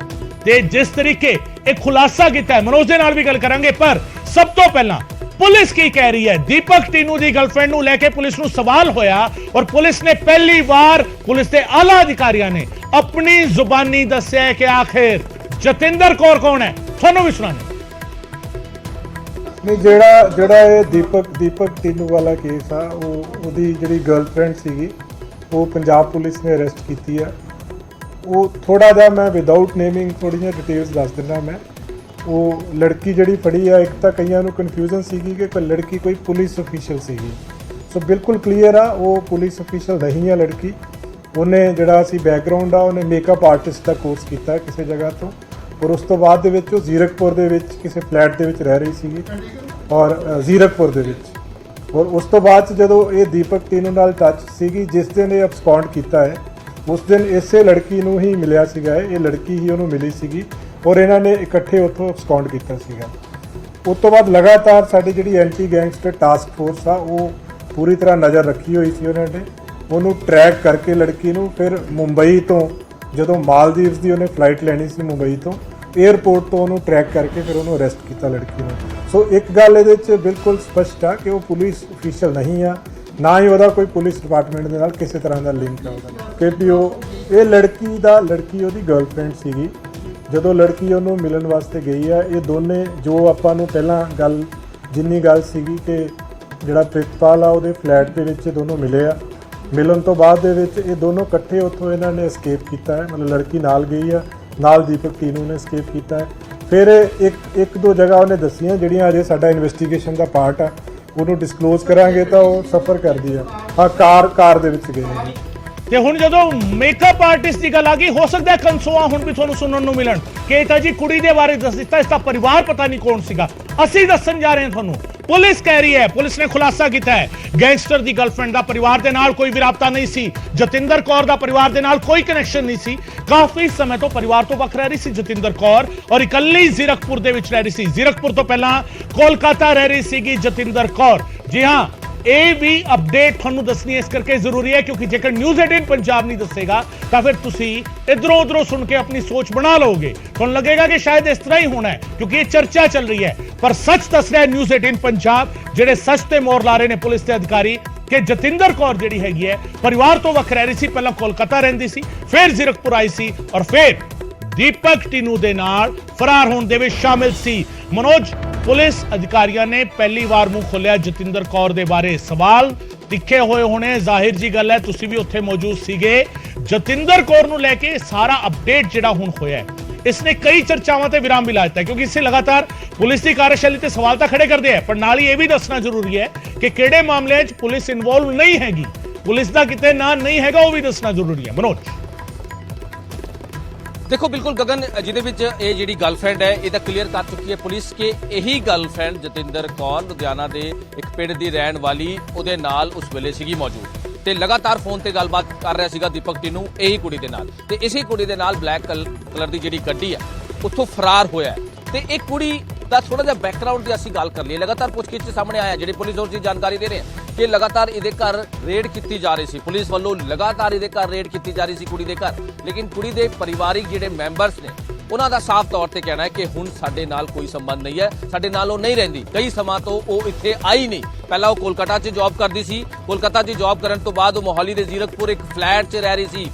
ते जिस तरीके एक खुलासा किया है मनोज दे नाल भी गल करांगे, पर सब तो पहला पुलिस की कह रही है दीपक टिन्नू की गर्लफ्रेंड नूं लेके पुलिस नूं सवाल होया और पुलिस ने पहली बार पुलिस के आला अधिकारियों ने अपनी जुबानी दस्सिया है कि आखिर जतिंदर कौर कौन है। थानू भी सुनाने नहीं, ਜਿਹੜਾ ਇਹ ਦੀਪਕ ਟਿੰਨੂ ਵਾਲਾ ਕੇਸ ਆ ਉਹਦੀ ਜਿਹੜੀ ਗਰਲਫ੍ਰੈਂਡ ਸੀਗੀ ਉਹ ਪੰਜਾਬ ਪੁਲਿਸ ਨੇ ਅਰੈਸਟ ਕੀਤੀ ਆ। ਉਹ ਥੋੜਾ ਜਿਹਾ ਮੈਂ ਵਿਦਆਊਟ ਨੇਮਿੰਗ ਥੋੜ੍ਹੀਆਂ ਡਿਟੇਲਸ ਦੱਸ ਦਿੰਦਾ ਮੈਂ। ਉਹ ਲੜਕੀ ਜਿਹੜੀ ਫੜੀ ਆ, ਇੱਕ ਤਾਂ ਕਈਆਂ ਨੂੰ ਕਨਫਿਊਜ਼ਨ ਸੀਗੀ ਕਿ ਕੋਈ ਲੜਕੀ ਕੋਈ ਪੁਲਿਸ ਅਫੀਸ਼ੀਅਲ ਸੀਗੀ, ਸੋ ਬਿਲਕੁਲ ਕਲੀਅਰ ਆ ਉਹ ਪੁਲਿਸ ਅਫੀਸ਼ੀਅਲ ਨਹੀਂ ਆ ਲੜਕੀ। ਉਹਨੇ ਜਿਹੜਾ ਸੀ ਬੈਕਗਰਾਊਂਡ ਆ, ਉਹਨੇ ਮੇਕਅਪ ਆਰਟਿਸਟ ਦਾ ਕੋਰਸ ਕੀਤਾ ਕਿਸੇ ਜਗ੍ਹਾ ਤੋਂ, ਔਰ ਉਸ ਤੋਂ ਬਾਅਦ ਦੇ ਵਿੱਚ ਉਹ ਜ਼ੀਰਕਪੁਰ ਦੇ ਵਿੱਚ ਕਿਸੇ ਫਲੈਟ ਦੇ ਵਿੱਚ ਰਹਿ ਰਹੀ ਸੀਗੀ ਔਰ ਜ਼ੀਰਕਪੁਰ ਦੇ ਵਿੱਚ। ਔਰ ਉਸ ਤੋਂ ਬਾਅਦ 'ਚ ਜਦੋਂ ਇਹ ਦੀਪਕ ਟਿੰਨੂ ਨਾਲ ਟੱਚ ਸੀਗੀ, ਜਿਸ ਦਿਨ ਇਹ ਅਬਸਕੌਂਡ ਕੀਤਾ ਹੈ ਉਸ ਦਿਨ ਇਸੇ ਲੜਕੀ ਨੂੰ ਹੀ ਮਿਲਿਆ ਸੀਗਾ, ਇਹ ਲੜਕੀ ਹੀ ਉਹਨੂੰ ਮਿਲੀ ਸੀਗੀ ਔਰ ਇਹਨਾਂ ਨੇ ਇਕੱਠੇ ਉੱਥੋਂ ਅਬਸਕੌਂਡ ਕੀਤਾ ਸੀਗਾ। ਉਸ ਤੋਂ ਬਾਅਦ ਲਗਾਤਾਰ ਸਾਡੀ ਜਿਹੜੀ ਐਂਟੀ ਗੈਂਗਸਟਰ ਟਾਸਕ ਫੋਰਸ ਆ ਉਹ ਪੂਰੀ ਤਰ੍ਹਾਂ ਨਜ਼ਰ ਰੱਖੀ ਹੋਈ ਸੀ ਉਹਨਾਂ ਨੇ। ਉਹਨੂੰ ਟਰੈਕ ਕਰਕੇ ਲੜਕੀ ਨੂੰ ਫਿਰ ਮੁੰਬਈ ਤੋਂ, ਜਦੋਂ ਮਾਲਦੀਵਸ ਦੀ ਉਹਨੇ ਫਲਾਈਟ ਲੈਣੀ ਸੀ ਮੁੰਬਈ ਤੋਂ, 에ਅਰਪੋਰਟ ਤੋਂ ਉਹਨੂੰ ਟਰੈਕ ਕਰਕੇ ਫਿਰ ਉਹਨੂੰ ਅਰੈਸਟ ਕੀਤਾ ਲੜਕੀ ਨੂੰ। ਸੋ ਇੱਕ ਗੱਲ ਇਹਦੇ 'ਚ ਬਿਲਕੁਲ ਸਪਸ਼ਟ ਆ ਕਿ ਉਹ ਪੁਲਿਸ ਅਫੀਸ਼ੀਅਲ ਨਹੀਂ ਆ, ਨਾ ਹੀ ਉਹਦਾ ਕੋਈ ਪੁਲਿਸ ਡਿਪਾਰਟਮੈਂਟ ਦੇ ਨਾਲ ਕਿਸੇ ਤਰ੍ਹਾਂ ਦਾ ਲਿੰਕ ਆ ਉਹਦਾ। ਕਿਉਂਕਿ ਇਹ ਲੜਕੀ ਉਹਦੀ ਗਰਲਫ੍ਰੈਂਡ ਸੀਗੀ। ਜਦੋਂ ਲੜਕੀ ਉਹਨੂੰ ਮਿਲਣ ਵਾਸਤੇ ਗਈ ਆ, ਇਹ ਦੋਨੇ ਜੋ ਆਪਾਂ ਨੂੰ ਪਹਿਲਾਂ ਜਿੰਨੀ ਗੱਲ ਸੀਗੀ ਕਿ ਜਿਹੜਾ ਪ੍ਰਿਤਪਾਲ ਆ ਉਹਦੇ ਫਲੈਟ ਦੇ ਵਿੱਚ ਦੋਨੋਂ ਮਿਲੇ ਆ, ਮਿਲਣ ਤੋਂ ਬਾਅਦ ਦੇ ਵਿੱਚ ਇਹ ਦੋਨੋਂ ਇਕੱਠੇ ਉੱਥੋਂ ਇਹਨਾਂ ਨੇ escape ਕੀਤਾ ਹੈ। ਮਤਲਬ ਲੜਕੀ ਨਾਲ ਗਈ ਆ, ਨਾਲ ਦੀਪਕ ਟਿੰਨੂ ਨੇ escape ਕੀਤਾ ਹੈ। ਫਿਰ ਇੱਕ ਦੋ ਜਗ੍ਹਾ ਉਹਨੇ ਦੱਸੀਆਂ ਜਿਹੜੀਆਂ ਅਜੇ ਸਾਡਾ ਇਨਵੈਸਟੀਗੇਸ਼ਨ ਦਾ ਪਾਰਟ ਆ, ਉਹਨੂੰ ਡਿਸਕਲੋਜ਼ ਕਰਾਂਗੇ ਤਾਂ ਉਹ ਸਫਰ ਕਰਦੀ ਆ। ਹਾਂ, ਕਾਰ ਦੇ ਵਿੱਚ ਗਏ ਨੇ। ਤੇ ਹੁਣ ਜਦੋਂ ਮੇਕਅਪ ਆਰਟਿਸਟ ਦੀ ਗੱਲ ਆ ਗਈ, ਹੋ ਸਕਦਾ ਕੰਸੋਆ ਹੁਣ ਵੀ ਤੁਹਾਨੂੰ ਸੁਣਨ ਨੂੰ ਮਿਲਣ ਕਿ ਤਾਂ ਜੀ ਕੁੜੀ ਦੇ ਬਾਰੇ ਦੱਸ ਦਿੱਤਾ, ਇਸ ਦਾ ਪਰਿਵਾਰ ਪਤਾ ਨਹੀਂ ਕੌਣ ਸੀਗਾ। ਅਸੀਂ ਦੱਸਣ ਜਾ ਰਹੇ ਹਾਂ ਤੁਹਾਨੂੰ, ਪੁਲਿਸ ਕਹਿ ਰਹੀ ਹੈ, ਪੁਲਿਸ ਨੇ ਖੁਲਾਸਾ ਕੀਤਾ ਹੈ ਗੈਂਗਸਟਰ ਦੀ ਗਰਲਫ੍ਰੈਂਡ ਦਾ ਪਰਿਵਾਰ ਦੇ ਨਾਲ ਕੋਈ ਵੀ ਰਾਬਤਾ ਨਹੀਂ ਸੀ। ਜਤਿੰਦਰ ਕੌਰ ਦਾ ਪਰਿਵਾਰ ਦੇ ਨਾਲ ਕੋਈ ਕਨੈਕਸ਼ਨ ਨਹੀਂ ਸੀ। ਕਾਫੀ ਸਮੇਂ ਤੋਂ ਪਰਿਵਾਰ ਤੋਂ ਵੱਖ ਰਹਿ ਰਹੀ ਸੀ ਜਤਿੰਦਰ ਕੌਰ ਔਰ ਇਕੱਲੀ ਜ਼ੀਰਕਪੁਰ ਦੇ ਵਿੱਚ ਰਹਿ ਰਹੀ ਸੀ। ਜ਼ੀਰਕਪੁਰ ਤੋਂ ਪਹਿਲਾਂ ਕੋਲਕਾਤਾ ਰਹਿ ਰਹੀ ਸੀਗੀ ਜਤਿੰਦਰ ਕੌਰ। ਜੀ ਹਾਂ, ਇਹ ਵੀ ਅਪਡੇਟ ਤੁਹਾਨੂੰ ਦੱਸਣੀ ਇਸ ਕਰਕੇ ਜ਼ਰੂਰੀ ਹੈ ਕਿਉਂਕਿ ਜੇਕਰ ਨਿਊਜ਼ 18 ਪੰਜਾਬ ਨਹੀਂ ਦੱਸੇਗਾ ਤਾਂ ਫਿਰ ਤੁਸੀਂ ਇਧਰੋਂ ਉਧਰੋਂ ਸੁਣ ਕੇ ਆਪਣੀ ਸੋਚ ਬਣਾ ਲਓਗੇ। ਤੁਹਾਨੂੰ ਲੱਗੇਗਾ ਕਿ ਸ਼ਾਇਦ ਇਸ ਤਰ੍ਹਾਂ ਹੀ ਹੋਣਾ ਹੈ ਕਿਉਂਕਿ ਇਹ ਚਰਚਾ ਚੱਲ ਰਹੀ ਹੈ, ਪਰ ਸੱਚ ਦੱਸ ਰਿਹਾ ਨਿਊਜ਼ 18 ਪੰਜਾਬ, ਜਿਹੜੇ ਸੱਚ ਤੇ ਮੋਹਰ ਲਾ ਰਹੇ ਨੇ ਪੁਲਿਸ ਦੇ ਅਧਿਕਾਰੀ ਕਿ ਜਤਿੰਦਰ ਕੌਰ ਜਿਹੜੀ ਹੈਗੀ ਹੈ ਪਰਿਵਾਰ ਤੋਂ ਵੱਖ ਰਹਿ ਰਹੀ ਸੀ। ਪਹਿਲਾਂ ਕੋਲਕਾਤਾ ਰਹਿੰਦੀ ਸੀ, ਫਿਰ ਜ਼ੀਰਕਪੁਰ ਆਈ ਸੀ ਔਰ ਫਿਰ ਦੀਪਕ ਟਿੰਨੂ ਦੇ ਨਾਲ ਫਰਾਰ ਹੋਣ ਦੇ ਵਿੱਚ ਸ਼ਾਮਿਲ ਸੀ। ਮਨੋਜ, पुलिस अधिकारियों ने पहली बार मुंह खोलिया जतिंदर कौर दे बारे। सवाल तिखे होए होने, जाहिर जी गल है, तुसी भी उत्थे मौजूद सीगे। जतिंदर कौर नूं लेके सारा अपडेट जिहड़ा हुण होया है, इसने कई चर्चावां ते विराम भी ला दिता है क्योंकि इससे लगातार पुलिस की कार्यशैली ते सवाल तो खड़े करते हैं, पर नाल ही यह भी दसना जरूरी है कि किहड़े मामले च पुलिस इन्वॉल्व नहीं हैगी, ਪੁਲਿਸ ਦਾ ਕਿਤੇ ਨਾਂ ਨਹੀਂ ਹੈਗਾ, ਉਹ ਵੀ ਦੱਸਣਾ ਜ਼ਰੂਰੀ ਹੈ। ਮਨੋਜ, देखो बिल्कुल गगन ਜਿਹਦੇ ਵਿੱਚ ਇਹ ਜਿਹੜੀ ਗਰਲਫ੍ਰੈਂਡ ਹੈ ਇਹ ਤਾਂ ਕਲੀਅਰ ਕਰ ਚੁੱਕੀ ਹੈ ਪੁਲਿਸ ਕਿ ਇਹੀ ਗਰਲਫ੍ਰੈਂਡ ਜਤਿੰਦਰ ਕੌਰ ਲੁਧਿਆਣਾ ਦੇ ਇੱਕ ਪਿੰਡ ਦੀ ਰਹਿਣ ਵਾਲੀ ਉਹਦੇ ਨਾਲ ਉਸ ਵੇਲੇ ਸੀਗੀ ਮੌਜੂਦ ਤੇ ਲਗਾਤਾਰ ਫੋਨ ਤੇ ਗੱਲਬਾਤ ਕਰ ਰਿਹਾ ਸੀਗਾ ਦੀਪਕ ਟਿੰਨੂ ਇਹੀ ਕੁੜੀ ਦੇ ਨਾਲ ਤੇ ਇਸੇ ਕੁੜੀ ਦੇ ਨਾਲ ਬਲੈਕ ਕਲਰ ਦੀ ਜਿਹੜੀ ਗੱਡੀ ਹੈ ਉੱਥੋਂ ਫਰਾਰ ਹੋਇਆ ਤੇ ਇਹ ਕੁੜੀ ਦਾ ਥੋੜਾ ਜਿਹਾ ਬੈਕਗ੍ਰਾਉਂਡ ਦੀ ਅਸੀਂ ਗੱਲ ਕਰ ਲਈਏ। ਲਗਾਤਾਰ ਪੁੱਛਗਿੱਛ ਸਾਹਮਣੇ ਆਇਆ ਜਿਹੜੀ ਪੁਲਿਸ ਹੋਰ ਦੀ ਜਾਣਕਾਰੀ ਦੇ ਰਹੇ ਕਿ ਲਗਾਤਾਰ ਇਹਦੇ ਘਰ ਰੇਡ ਕੀਤੀ ਜਾ ਰਹੀ ਸੀ, ਪੁਲਿਸ ਵੱਲੋਂ ਲਗਾਤਾਰ ਇਹਦੇ ਘਰ ਰੇਡ ਕੀਤੀ ਜਾ ਰਹੀ ਸੀ ਕੁੜੀ ਦੇ ਘਰ, ਲੇਕਿਨ ਕੁੜੀ ਦੇ ਪਰਿਵਾਰਿਕ ਜਿਹੜੇ ਮੈਂਬਰਸ ਨੇ ਉਹਨਾਂ ਦਾ ਸਾਫ਼ ਤੌਰ ਤੇ ਕਹਿਣਾ ਹੈ ਕਿ ਹੁਣ ਸਾਡੇ ਨਾਲ ਕੋਈ ਸੰਬੰਧ ਨਹੀਂ ਹੈ, ਸਾਡੇ ਨਾਲ ਉਹ ਨਹੀਂ ਰਹਿੰਦੀ, ਕਈ ਸਮਾਂ ਤੋਂ ਉਹ ਇੱਥੇ ਆਈ ਨਹੀਂ। ਪਹਿਲਾਂ ਉਹ ਕੋਲਕਾਤਾ 'ਚ ਜੌਬ ਕਰਦੀ ਸੀ, ਕੋਲਕਾਤਾ 'ਚ ਜੌਬ ਕਰਨ ਤੋਂ ਬਾਅਦ ਉਹ ਮੋਹਾਲੀ ਦੇ ਜ਼ੀਰਕਪੁਰ ਇੱਕ ਫਲੈਟ 'ਚ ਰਹਿ ਰਹੀ ਸੀ,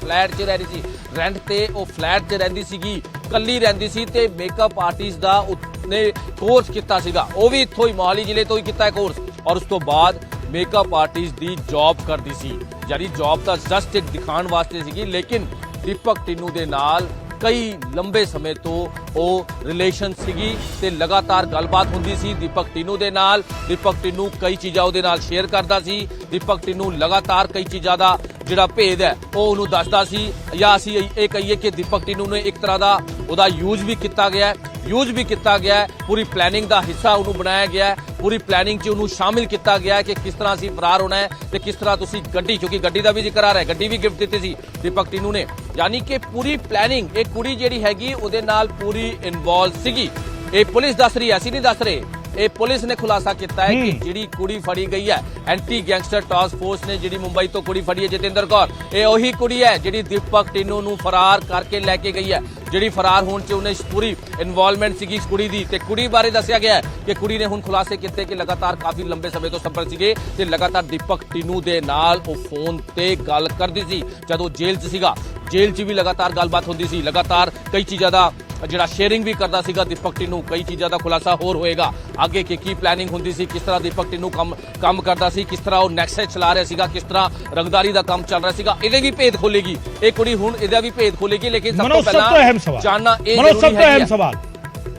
ਰੈਂਟ ਤੇ ਉਹ ਫਲੈਟ 'ਚ ਰਹਿੰਦੀ ਸੀਗੀ, ਕੱਲੀ ਰਹਿੰਦੀ ਸੀ ਤੇ ਮੇਕਅਪ ਆਰਟਿਸਟ ਦਾ ਉਸਨੇ ਕੋਰਸ ਕੀਤਾ ਸੀਗਾ, ਉਹ ਵੀ ਇੱਥੋਂ ਹੀ ਮੋਹਾਲੀ ਜ਼ਿਲ੍ਹੇ ਤੋਂ ਹੀ ਕੀਤਾ ਹੈ ਕੋਰਸ, ਔਰ ਉਸ ਤੋਂ ਬਾਅਦ ਮੇਕਅਪ ਆਰਟਿਸਟ ਦੀ ਜੌਬ ਕਰਦੀ ਸੀ। ਯਾਨੀ ਜੌਬ ਤਾਂ ਜਸਟ ਇੱਕ ਦਿਖਾਉਣ ਵਾਸਤੇ ਸੀਗੀ, ਲੇਕਿਨ ਦੀਪਕ ਟਿੰਨੂ ਦੇ ਨਾਲ ਕਈ ਲੰਬੇ ਸਮੇਂ ਤੋਂ ਉਹ ਰਿਲੇਸ਼ਨ ਸੀਗੀ ਤੇ ਲਗਾਤਾਰ ਗੱਲਬਾਤ ਹੁੰਦੀ ਸੀ ਦੀਪਕ ਟਿੰਨੂ ਦੇ ਨਾਲ। ਦੀਪਕ ਟਿੰਨੂ ਕਈ ਚੀਜ਼ਾਂ ਉਹਦੇ ਨਾਲ ਸ਼ੇਅਰ ਕਰਦਾ ਸੀ, ਦੀਪਕ ਟਿੰਨੂ ਲਗਾਤਾਰ ਕਈ ਚੀਜ਼ਾਂ ਦਾ ਜਿਹੜਾ ਭੇਦ ਹੈ ਉਹ ਉਹਨੂੰ ਦੱਸਦਾ ਸੀ, ਜਾਂ ਅਸੀਂ ਇਹ ਕਹੀਏ ਕਿ ਦੀਪਕ ਟਿੰਨੂ ਨੇ ਇੱਕ ਤਰ੍ਹਾਂ ਦਾ ਉਹਦਾ ਯੂਜ਼ ਵੀ ਕੀਤਾ ਗਿਆ ਹੈ, ਪੂਰੀ ਪਲੈਨਿੰਗ ਦਾ ਹਿੱਸਾ ਉਹਨੂੰ ਬਣਾਇਆ ਗਿਆ ਹੈ, ਪੂਰੀ ਪਲੈਨਿੰਗ 'ਚ ਉਹਨੂੰ ਸ਼ਾਮਿਲ ਕੀਤਾ ਗਿਆ ਕਿ ਕਿਸ ਤਰ੍ਹਾਂ ਅਸੀਂ ਫਰਾਰ ਹੋਣਾ ਹੈ ਤੇ ਕਿਸ ਤਰ੍ਹਾਂ ਤੁਸੀਂ ਗੱਡੀ, ਕਿਉਂਕਿ ਗੱਡੀ ਦਾ ਵੀ ਜ਼ਿਕਰ ਆ ਰਿਹਾ, ਗੱਡੀ ਵੀ ਗਿਫਟ ਦਿੱਤੀ ਸੀ ਦੀਪਕ ਟਿੰਨੂ ਨੇ। ਯਾਨੀ ਕਿ ਪੂਰੀ ਪਲੈਨਿੰਗ ਇਹ ਕੁੜੀ ਜਿਹੜੀ ਹੈਗੀ ਉਹਦੇ ਨਾਲ ਪੂਰੀ ਇਨਵੋਲਵ ਸੀਗੀ। ਇਹ ਪੁਲਿਸ ਦੱਸ ਰਹੀ ਹੈ, ਅਸੀਂ ਨਹੀਂ ਦੱਸ ਰਹੇ, ਇਹ ਪੁਲਿਸ ਨੇ ਖੁਲਾਸਾ ਕੀਤਾ ਹੈ ਕਿ ਜਿਹੜੀ ਕੁੜੀ ਫੜੀ ਗਈ ਹੈ ਐਂਟੀ ਗੈਂਗਸਟਰ ਟਾਸਕ ਫੋਰਸ ਨੇ ਜਿਹੜੀ ਮੁੰਬਈ ਤੋਂ ਕੁੜੀ ਫੜੀ ਹੈ ਜਤਿੰਦਰ ਕੌਰ, ਇਹ ਉਹੀ ਕੁੜੀ ਹੈ ਜਿਹੜੀ ਦੀਪਕ ਟਿੰਨੂ ਨੂੰ ਫਰਾਰ ਕਰਕੇ ਲੈ ਕੇ ਗਈ ਹੈ, ਜਿਹੜੀ ਫਰਾਰ ਹੋਣ 'ਚ ਉਹਨੇ ਪੂਰੀ ਇਨਵੋਲਵਮੈਂਟ ਸੀਗੀ ਇਸ ਕੁੜੀ ਦੀ। ਤੇ ਕੁੜੀ ਬਾਰੇ ਦੱਸਿਆ ਗਿਆ ਹੈ ਕਿ ਕੁੜੀ ਨੇ ਹੁਣ ਖੁਲਾਸੇ ਕੀਤੇ ਕਿ ਲਗਾਤਾਰ ਕਾਫੀ ਲੰਬੇ ਸਮੇਂ ਤੋਂ ਸੰਪਰਕ ਸੀਗੇ ਤੇ ਲਗਾਤਾਰ ਦੀਪਕ ਟਿੰਨੂ ਦੇ ਨਾਲ ਉਹ ਫੋਨ ਤੇ ਗੱਲ ਕਰਦੀ ਸੀ ਜਦੋਂ ਜੇਲ੍ਹ 'ਚ ਸੀਗਾ, ਜੇਲ੍ਹ 'ਚ ਵੀ ਲਗਾਤਾਰ ਗੱਲਬਾਤ ਹੁੰਦੀ ਸੀ, ਲਗਾਤਾਰ ਕਈ ਚੀਜ਼ਾਂ ਦਾ ਜਿਹੜਾ ਸ਼ੇਅਰਿੰਗ ਵੀ ਕਰਦਾ ਸੀਗਾ ਦੀਪਕ ਟਿੰਨੂ। ਕਈ ਚੀਜ਼ਾਂ ਦਾ ਖੁਲਾਸਾ ਹੋਰ ਹੋਏਗਾ ਅੱਗੇ ਕਿ ਕੀ ਪਲੈਨਿੰਗ ਹੁੰਦੀ ਸੀ, ਕਿਸ ਤਰ੍ਹਾਂ ਦੀਪਕ ਟਿੰਨੂ ਕੰਮ ਕਰਦਾ ਸੀ, ਕਿਸ ਤਰ੍ਹਾਂ ਉਹ ਨੈਕਸਸ ਚਲਾ ਰਿਹਾ ਸੀਗਾ, ਕਿਸ ਤਰ੍ਹਾਂ ਰੰਗਦਾਰੀ ਦਾ ਕੰਮ ਚੱਲ ਰਿਹਾ ਸੀਗਾ, ਇਹਦੇ ਵੀ ਭੇਦ ਖੋਲੇਗੀ ਇਹ ਕੁੜੀ, ਹੁਣ ਇਹਦਾ ਵੀ ਭੇਦ ਖੋਲੇਗੀ। ਲੇਕਿਨ ਸਭ ਤੋਂ ਪਹਿਲਾਂ ਜਾਨਣਾ ਇਹ ਜ਼ਰੂਰੀ ਹੈ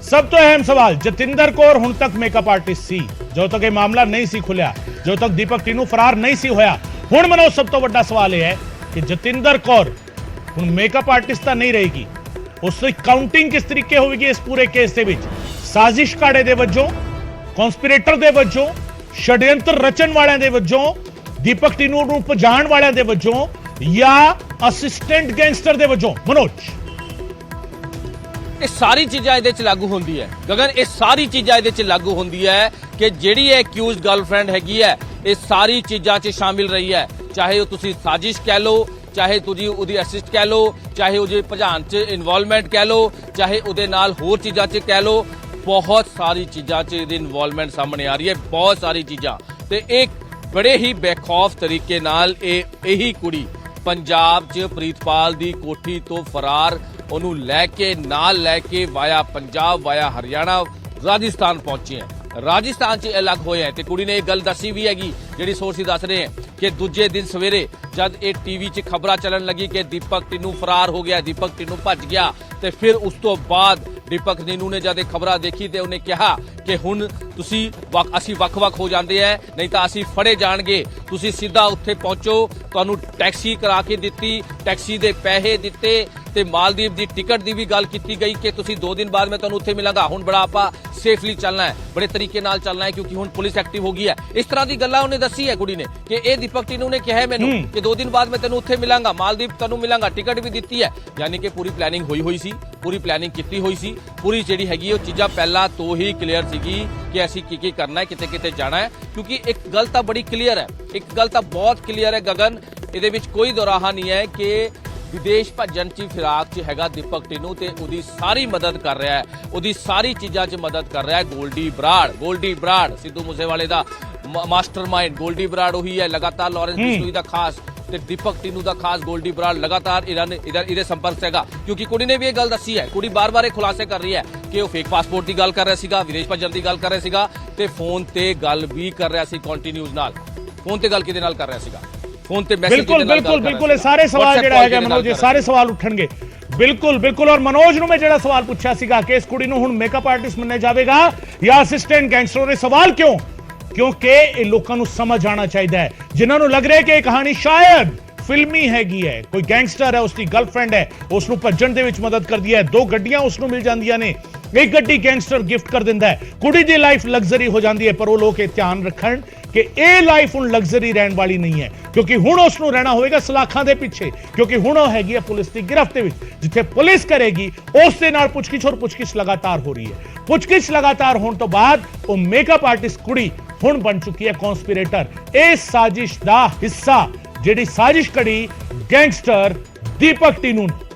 ਸਭ ਤੋਂ ਅਹਿਮ ਸਵਾਲ ਜਤਿੰਦਰ ਕੌਰ ਹੁਣ ਤੱਕ ਮੇਕਅਪ ਆਰਟਿਸਟ ਸੀ, ਜਦੋਂ ਤੱਕ ਇਹ ਮਾਮਲਾ ਨਹੀਂ ਸੀ ਖੁੱਲਿਆ, ਜਦੋਂ ਤੱਕ ਦੀਪਕ ਟਿੰਨੂ ਫਰਾਰ ਨਹੀਂ ਸੀ ਹੋਇਆ। ਹੁਣ ਮਨੋਜ ਸਭ ਤੋਂ ਵੱਡਾ ਸਵਾਲ ਇਹ ਹੈ ਕਿ ਜਤਿੰਦਰ ਕੌਰ ਹੁਣ ਮੇਕਅਪ ਆਰਟਿਸਟ ਤਾਂ ਨਹੀਂ ਰਹੇਗੀ, ਉਸ ਦੀ ਕਾਊਂਟਿੰਗ ਕਿਸ ਤਰੀਕੇ ਹੋਵੇਗੀ ਇਸ ਪੂਰੇ ਕੇਸ ਦੇ ਵਿੱਚ? ਸਾਜ਼ਿਸ਼ ਕਾੜੇ ਦੇ ਵਜੋਂ, ਕਨਸਪੀਰੇਟਰ ਦੇ ਵਜੋਂ, ਛੜਯੰਤਰ ਰਚਣ ਵਾਲਿਆਂ ਦੇ ਵਜੋਂ, ਦੀਪਕ ਟਿੰਨੂ ਨੂੰ ਪਛਾਣ ਵਾਲਿਆਂ ਦੇ ਵਜੋਂ, ਜਾਂ ਅਸਿਸਟੈਂਟ ਗੈਂਗਸਟਰ ਦੇ ਵਜੋਂ? ਮਨੋਜ, ਇਹ ਸਾਰੀ ਚੀਜ਼ਾਂ ਇਹਦੇ 'ਚ ਲਾਗੂ ਹੁੰਦੀ ਹੈ ਗਗਨ, ਇਹ ਸਾਰੀ ਚੀਜ਼ਾਂ ਇਹਦੇ 'ਚ ਲਾਗੂ ਹੁੰਦੀ ਹੈ ਕਿ ਜਿਹੜੀ ਇਹ ਅਕਿਊਜ਼ਡ ਗਰਲਫ੍ਰੈਂਡ ਹੈਗੀ ਹੈ ਇਹ ਸਾਰੀ ਚੀਜ਼ਾਂ 'ਚ ਸ਼ਾਮਿਲ ਰਹੀ ਹੈ, ਚਾਹੇ ਉਹ ਤੁਸੀਂ ਸਾਜ਼ਿਸ਼ ਕਹਿ ਲਓ, ਚਾਹੇ ਤੁਸੀਂ ਉਹਦੀ ਅਸਿਸਟ ਕਹਿ ਲਓ, ਚਾਹੇ ਉਹਦੇ ਭਜਾਣ 'ਚ ਇਨਵੋਲਵਮੈਂਟ ਕਹਿ ਲਓ, ਚਾਹੇ ਉਹਦੇ ਨਾਲ ਹੋਰ ਚੀਜ਼ਾਂ 'ਚ ਕਹਿ ਲਓ, ਬਹੁਤ ਸਾਰੀ ਚੀਜ਼ਾਂ 'ਚ ਇਹਦੀ ਇਨਵੋਲਵਮੈਂਟ ਸਾਹਮਣੇ ਆ ਰਹੀ ਹੈ, ਬਹੁਤ ਸਾਰੀ ਚੀਜ਼ਾਂ। ਤੇ ਇੱਕ ਬੜੇ ਹੀ ਬੇਖੌਫ ਤਰੀਕੇ ਨਾਲ ਇਹੀ ਕੁੜੀ ਪੰਜਾਬ 'ਚ ਪ੍ਰੀਤਪਾਲ ਦੀ ਕੋਠੀ ਤੋਂ ਫਰਾਰ, ਉਹਨੂੰ ਲੈ ਕੇ ਵਾਇਆ ਪੰਜਾਬ, ਵਾਇਆ ਹਰਿਆਣਾ, ਰਾਜਸਥਾਨ ਪਹੁੰਚੀ ਹੈ। ਰਾਜਸਥਾਨ 'ਚ ਅਲੱਗ ਹੋਏ ਹੈ ਤੇ ਕੁੜੀ ਨੇ ਇਹ ਗੱਲ ਦੱਸੀ ਵੀ ਹੈਗੀ, ਜਿਹੜੀ ਸੋਰਸ ਦੱਸ ਰਹੇ ਹੈ ਕਿ ਦੂਜੇ ਦਿਨ ਸਵੇਰੇ ਜਦ ਇਹ ਟੀਵੀ 'ਚ ਖਬਰਾਂ ਚੱਲਣ ਲੱਗੀ ਕਿ ਦੀਪਕ ਟਿੰਨੂ ਫਰਾਰ ਹੋ ਗਿਆ, ਦੀਪਕ ਟਿੰਨੂ ਭੱਜ ਗਿਆ, ਤੇ ਫਿਰ ਉਸ ਤੋਂ ਬਾਅਦ ਦੀਪਕ ਟਿੰਨੂ ਨੇ ਜਦ ਇਹ ਖਬਰਾਂ ਦੇਖੀ ਤੇ ਉਹਨੇ ਕਿਹਾ ਕਿ ਹੁਣ ਅਸੀਂ ਵੱਖ-ਵੱਖ ਹੋ ਜਾਂਦੇ ਆ, ਨਹੀਂ ਤਾਂ ਅਸੀਂ ਫੜੇ ਜਾਣਗੇ, ਤੁਸੀਂ ਸਿੱਧਾ ਉੱਥੇ ਪਹੁੰਚੋ, ਤੁਹਾਨੂੰ ਟੈਕਸੀ ਕਰਾ ਕੇ ਦਿੱਤੀ, ਟੈਕਸੀ ਦੇ ਪੈਸੇ ਦਿੱਤੇ ਤੇ ਮਾਲਦੀਵ ਦੀ ਟਿਕਟ ਦੀ ਵੀ ਗੱਲ ਕੀਤੀ ਗਈ ਕਿ ਤੁਸੀਂ 2 ਦਿਨ ਬਾਅਦ ਮੈਂ ਤੁਹਾਨੂੰ ਉੱਥੇ ਮਿਲਾਂਗਾ, ਹੁਣ ਬੜਾ ਆਪਾਂ ਸੇਫਲੀ ਚੱਲਣਾ ਹੈ, ਬੜੇ ਤਰੀਕੇ ਨਾਲ ਚੱਲਣਾ ਹੈ ਕਿਉਂਕਿ ਹੁਣ ਪੁਲਿਸ ਐਕਟਿਵ ਹੋ ਗਈ ਹੈ। ਇਸ ਤਰ੍ਹਾਂ ਦੀ ਗੱਲਾਂ ਉਹਨੇ ਦੱਸੀ ਹੈ ਕੁੜੀ ਨੇ ਕਿ ਇਹ ਦੀਪਕ ਟਿੰਨੂ ਨੇ ਕਿਹਾ ਮੈਨੂੰ ਕਿ 2 ਦਿਨ ਬਾਅਦ ਮੈਂ ਤੈਨੂੰ ਉੱਥੇ ਮਿਲਾਂਗਾ, ਮਾਲਦੀਵ ਤੁਹਾਨੂੰ ਮਿਲਾਂਗਾ, ਟਿਕਟ ਵੀ ਦਿੱਤੀ ਹੈ। ਯਾਨੀ ਕਿ ਪੂਰੀ ਪਲੈਨਿੰਗ ਹੋਈ ਸੀ, ਪੂਰੀ ਪਲੈਨਿੰਗ ਕੀਤੀ ਹੋਈ ਸੀ, ਪੂਰੀ ਜਿਹੜੀ ਹੈਗੀ ਉਹ ਚੀਜ਼ਾਂ ਪਹਿਲਾਂ ਤੋਂ ਹੀ ਕਲੀਅਰ ਸੀਗੀ ਕਿ ਅਸੀਂ ਕੀ ਕਰਨਾ ਹੈ, ਕਿਤੇ ਜਾਣਾ ਹੈ। ਕਿਉਂਕਿ ਇੱਕ ਗੱਲ ਤਾਂ ਬੜੀ ਕਲੀਅਰ ਹੈ, ਇੱਕ ਗੱਲ ਤਾਂ ਬਹੁਤ ਕਲੀਅਰ ਹੈ ਗਗਨ, ਇਹਦੇ ਵਿੱਚ ਕੋਈ ਦੋਰਾਹਾ ਨਹੀਂ ਹੈ ਕਿ ਵਿਦੇਸ਼ ਭੱਜਣ 'ਚ ਫਿਰਾਕ 'ਚ ਹੈਗਾ ਦੀਪਕ ਟਿੰਨੂ ਤੇ ਉਹਦੀ ਸਾਰੀ ਮਦਦ ਕਰ ਰਿਹਾ ਹੈ, ਉਹਦੀ ਸਾਰੀ ਚੀਜ਼ਾਂ 'ਚ ਮਦਦ ਕਰ ਰਿਹਾ ਹੈ ਗੋਲਡੀ ਬਰਾੜ ਸਿੱਧੂ ਮੂਸੇਵਾਲੇ ਦਾ ਮਾਸਟਰਮਾਈਂਡ। ਗੋਲਡੀ ਬਰਾੜ ਉਹੀ ਹੈ, ਲਗਾਤਾਰ ਲਾਰੈਂਸ ਬਿਸ਼ਨੋਈ ਦਾ ਖਾਸ ਤੇ ਦੀਪਕ ਟਿੰਨੂ ਦਾ ਖਾਸ ਗੋਲਡੀ ਬਰਾੜ ਲਗਾਤਾਰ ਇਹਦੇ ਸੰਪਰਕ 'ਚ ਹੈਗਾ। ਕਿਉਂਕਿ ਕੁੜੀ ਨੇ ਵੀ ਇਹ ਗੱਲ ਦੱਸੀ ਹੈ, ਕੁੜੀ ਬਾਰ-ਬਾਰ ਇਹ ਖੁਲਾਸੇ ਕਰ ਰਹੀ ਹੈ ਕਿ ਉਹ ਫੇਕ ਪਾਸਪੋਰਟ ਦੀ ਗੱਲ ਕਰ ਰਿਹਾ ਸੀਗਾ, ਵਿਦੇਸ਼ ਭੱਜਣ ਦੀ ਗੱਲ ਕਰ ਰਿਹਾ ਸੀਗਾ ਤੇ ਫੋਨ ਤੇ ਗੱਲ ਵੀ ਕਰ ਰਿਹਾ ਸੀ ਕੰਟੀਨਿਊਸ ਨਾਲ। ਫੋਨ ਤੇ ਗੱਲ ਕਿਹਦੇ ਨਾਲ ਕਰ ਰਿਹਾ ਸੀਗਾ? ਫੋਨ ਤੇ ਮੈਸੇਜ ਕਿਹਦੇ ਨਾਲ ਕਰ ਰਿਹਾ? ਬਿਲਕੁਲ ਇਹ ਸਾਰੇ ਸਵਾਲ ਜਿਹੜਾ ਹੈਗਾ ਮਨੋਜ, ਇਹ ਸਾਰੇ ਸਵਾਲ ਉੱਠਣਗੇ ਬਿਲਕੁਲ। ਔਰ ਮਨੋਜ ਨੂੰ ਮੈਂ ਜਿਹੜਾ ਸਵਾਲ ਪੁੱਛਿਆ ਸੀਗਾ ਕਿ ਇਸ ਕੁੜੀ ਨੂੰ ਹੁਣ ਮੇਕਅਪ ਆਰਟਿਸਟ ਮੰਨਿਆ ਜਾਵੇਗਾ ਜਾਂ ਅਸਿਸਟੈਂਟ ਗੈਂਗਸਟਰ, ਇਹ ਸਵਾਲ ਕਿਉਂ ਕਿਉਂਕਿ ਇਹ ਲੋਕਾਂ ਨੂੰ ਸਮਝ ਆਉਣਾ ਚਾਹੀਦਾ ਹੈ ਜਿਨ੍ਹਾਂ ਨੂੰ ਲੱਗ ਰਿਹਾ ਕਿ ਇਹ ਕਹਾਣੀ ਸ਼ਾਇਦ ਫਿਲਮੀ ਹੈਗੀ ਹੈ। ਕੋਈ ਗੈਂਗਸਟਰ ਹੈ, ਉਸਦੀ ਗਰਲਫ੍ਰੈਂਡ ਹੈ, ਉਸ ਨੂੰ ਭੱਜਣ ਦੇ ਵਿੱਚ ਮਦਦ ਕਰਦੀ ਹੈ, 2 ਗੱਡੀਆਂ ਉਸ ਨੂੰ ਮਿਲ ਜਾਂਦੀਆਂ ਨੇ, ਇੱਕ ਗੱਡੀ ਗੈਂਗਸਟਰ ਗਿਫਟ ਕਰ ਦਿੰਦਾ ਹੈ, ਕੁੜੀ ਦੀ ਲਾਈਫ ਲਗਜ਼ਰੀ ਹੋ ਜਾਂਦੀ ਹੈ। ਪਰ ਉਹ ਲੋਕ ਇਹ ਧਿਆਨ ਰੱਖਣ ਕਿ ਇਹ ਲਾਈਫ ਹੁਣ ਲਗਜ਼ਰੀ ਰਹਿਣ ਵਾਲੀ ਨਹੀਂ ਹੈ, ਕਿਉਂਕਿ ਹੁਣ ਉਸ ਨੂੰ ਰਹਿਣਾ ਹੋਵੇਗਾ ਸਲਾਖਾਂ ਦੇ ਪਿੱਛੇ, ਕਿਉਂਕਿ ਹੁਣ ਉਹ ਹੈਗੀ ਹੈ ਪੁਲਿਸ ਦੀ ਗਿਰਫਤ ਦੇ ਵਿੱਚ। ਜਿੱਥੇ ਪੁਲਿਸ ਕਰੇਗੀ ਉਸ ਦੇ ਨਾਲ ਪੁੱਛਗਿੱਛ ਲਗਾਤਾਰ ਹੋ ਰਹੀ ਹੈ। ਪੁੱਛਗਿੱਛ ਲਗਾਤਾਰ ਹੋਣ ਤੋਂ ਬਾਅਦ ਉਹ ਮੇਕਅਪ ਆਰਟਿਸਟ ਕੁੜੀ ਹੁਣ ਬਣ ਚੁੱਕੀ ਹੈ ਕੌਂਸਪੀਰੇਟਰ। ਇਹ ਸਾਜ਼ਿਸ਼ ਦਾ ਹਿੱਸਾ ਜਿਹੜੀ ਸਾਜ਼ਿਸ਼ ਕੜੀ ਗੈਂਗਸਟਰ ਦੀਪਕ ਟੀਨੂ ਨੇ।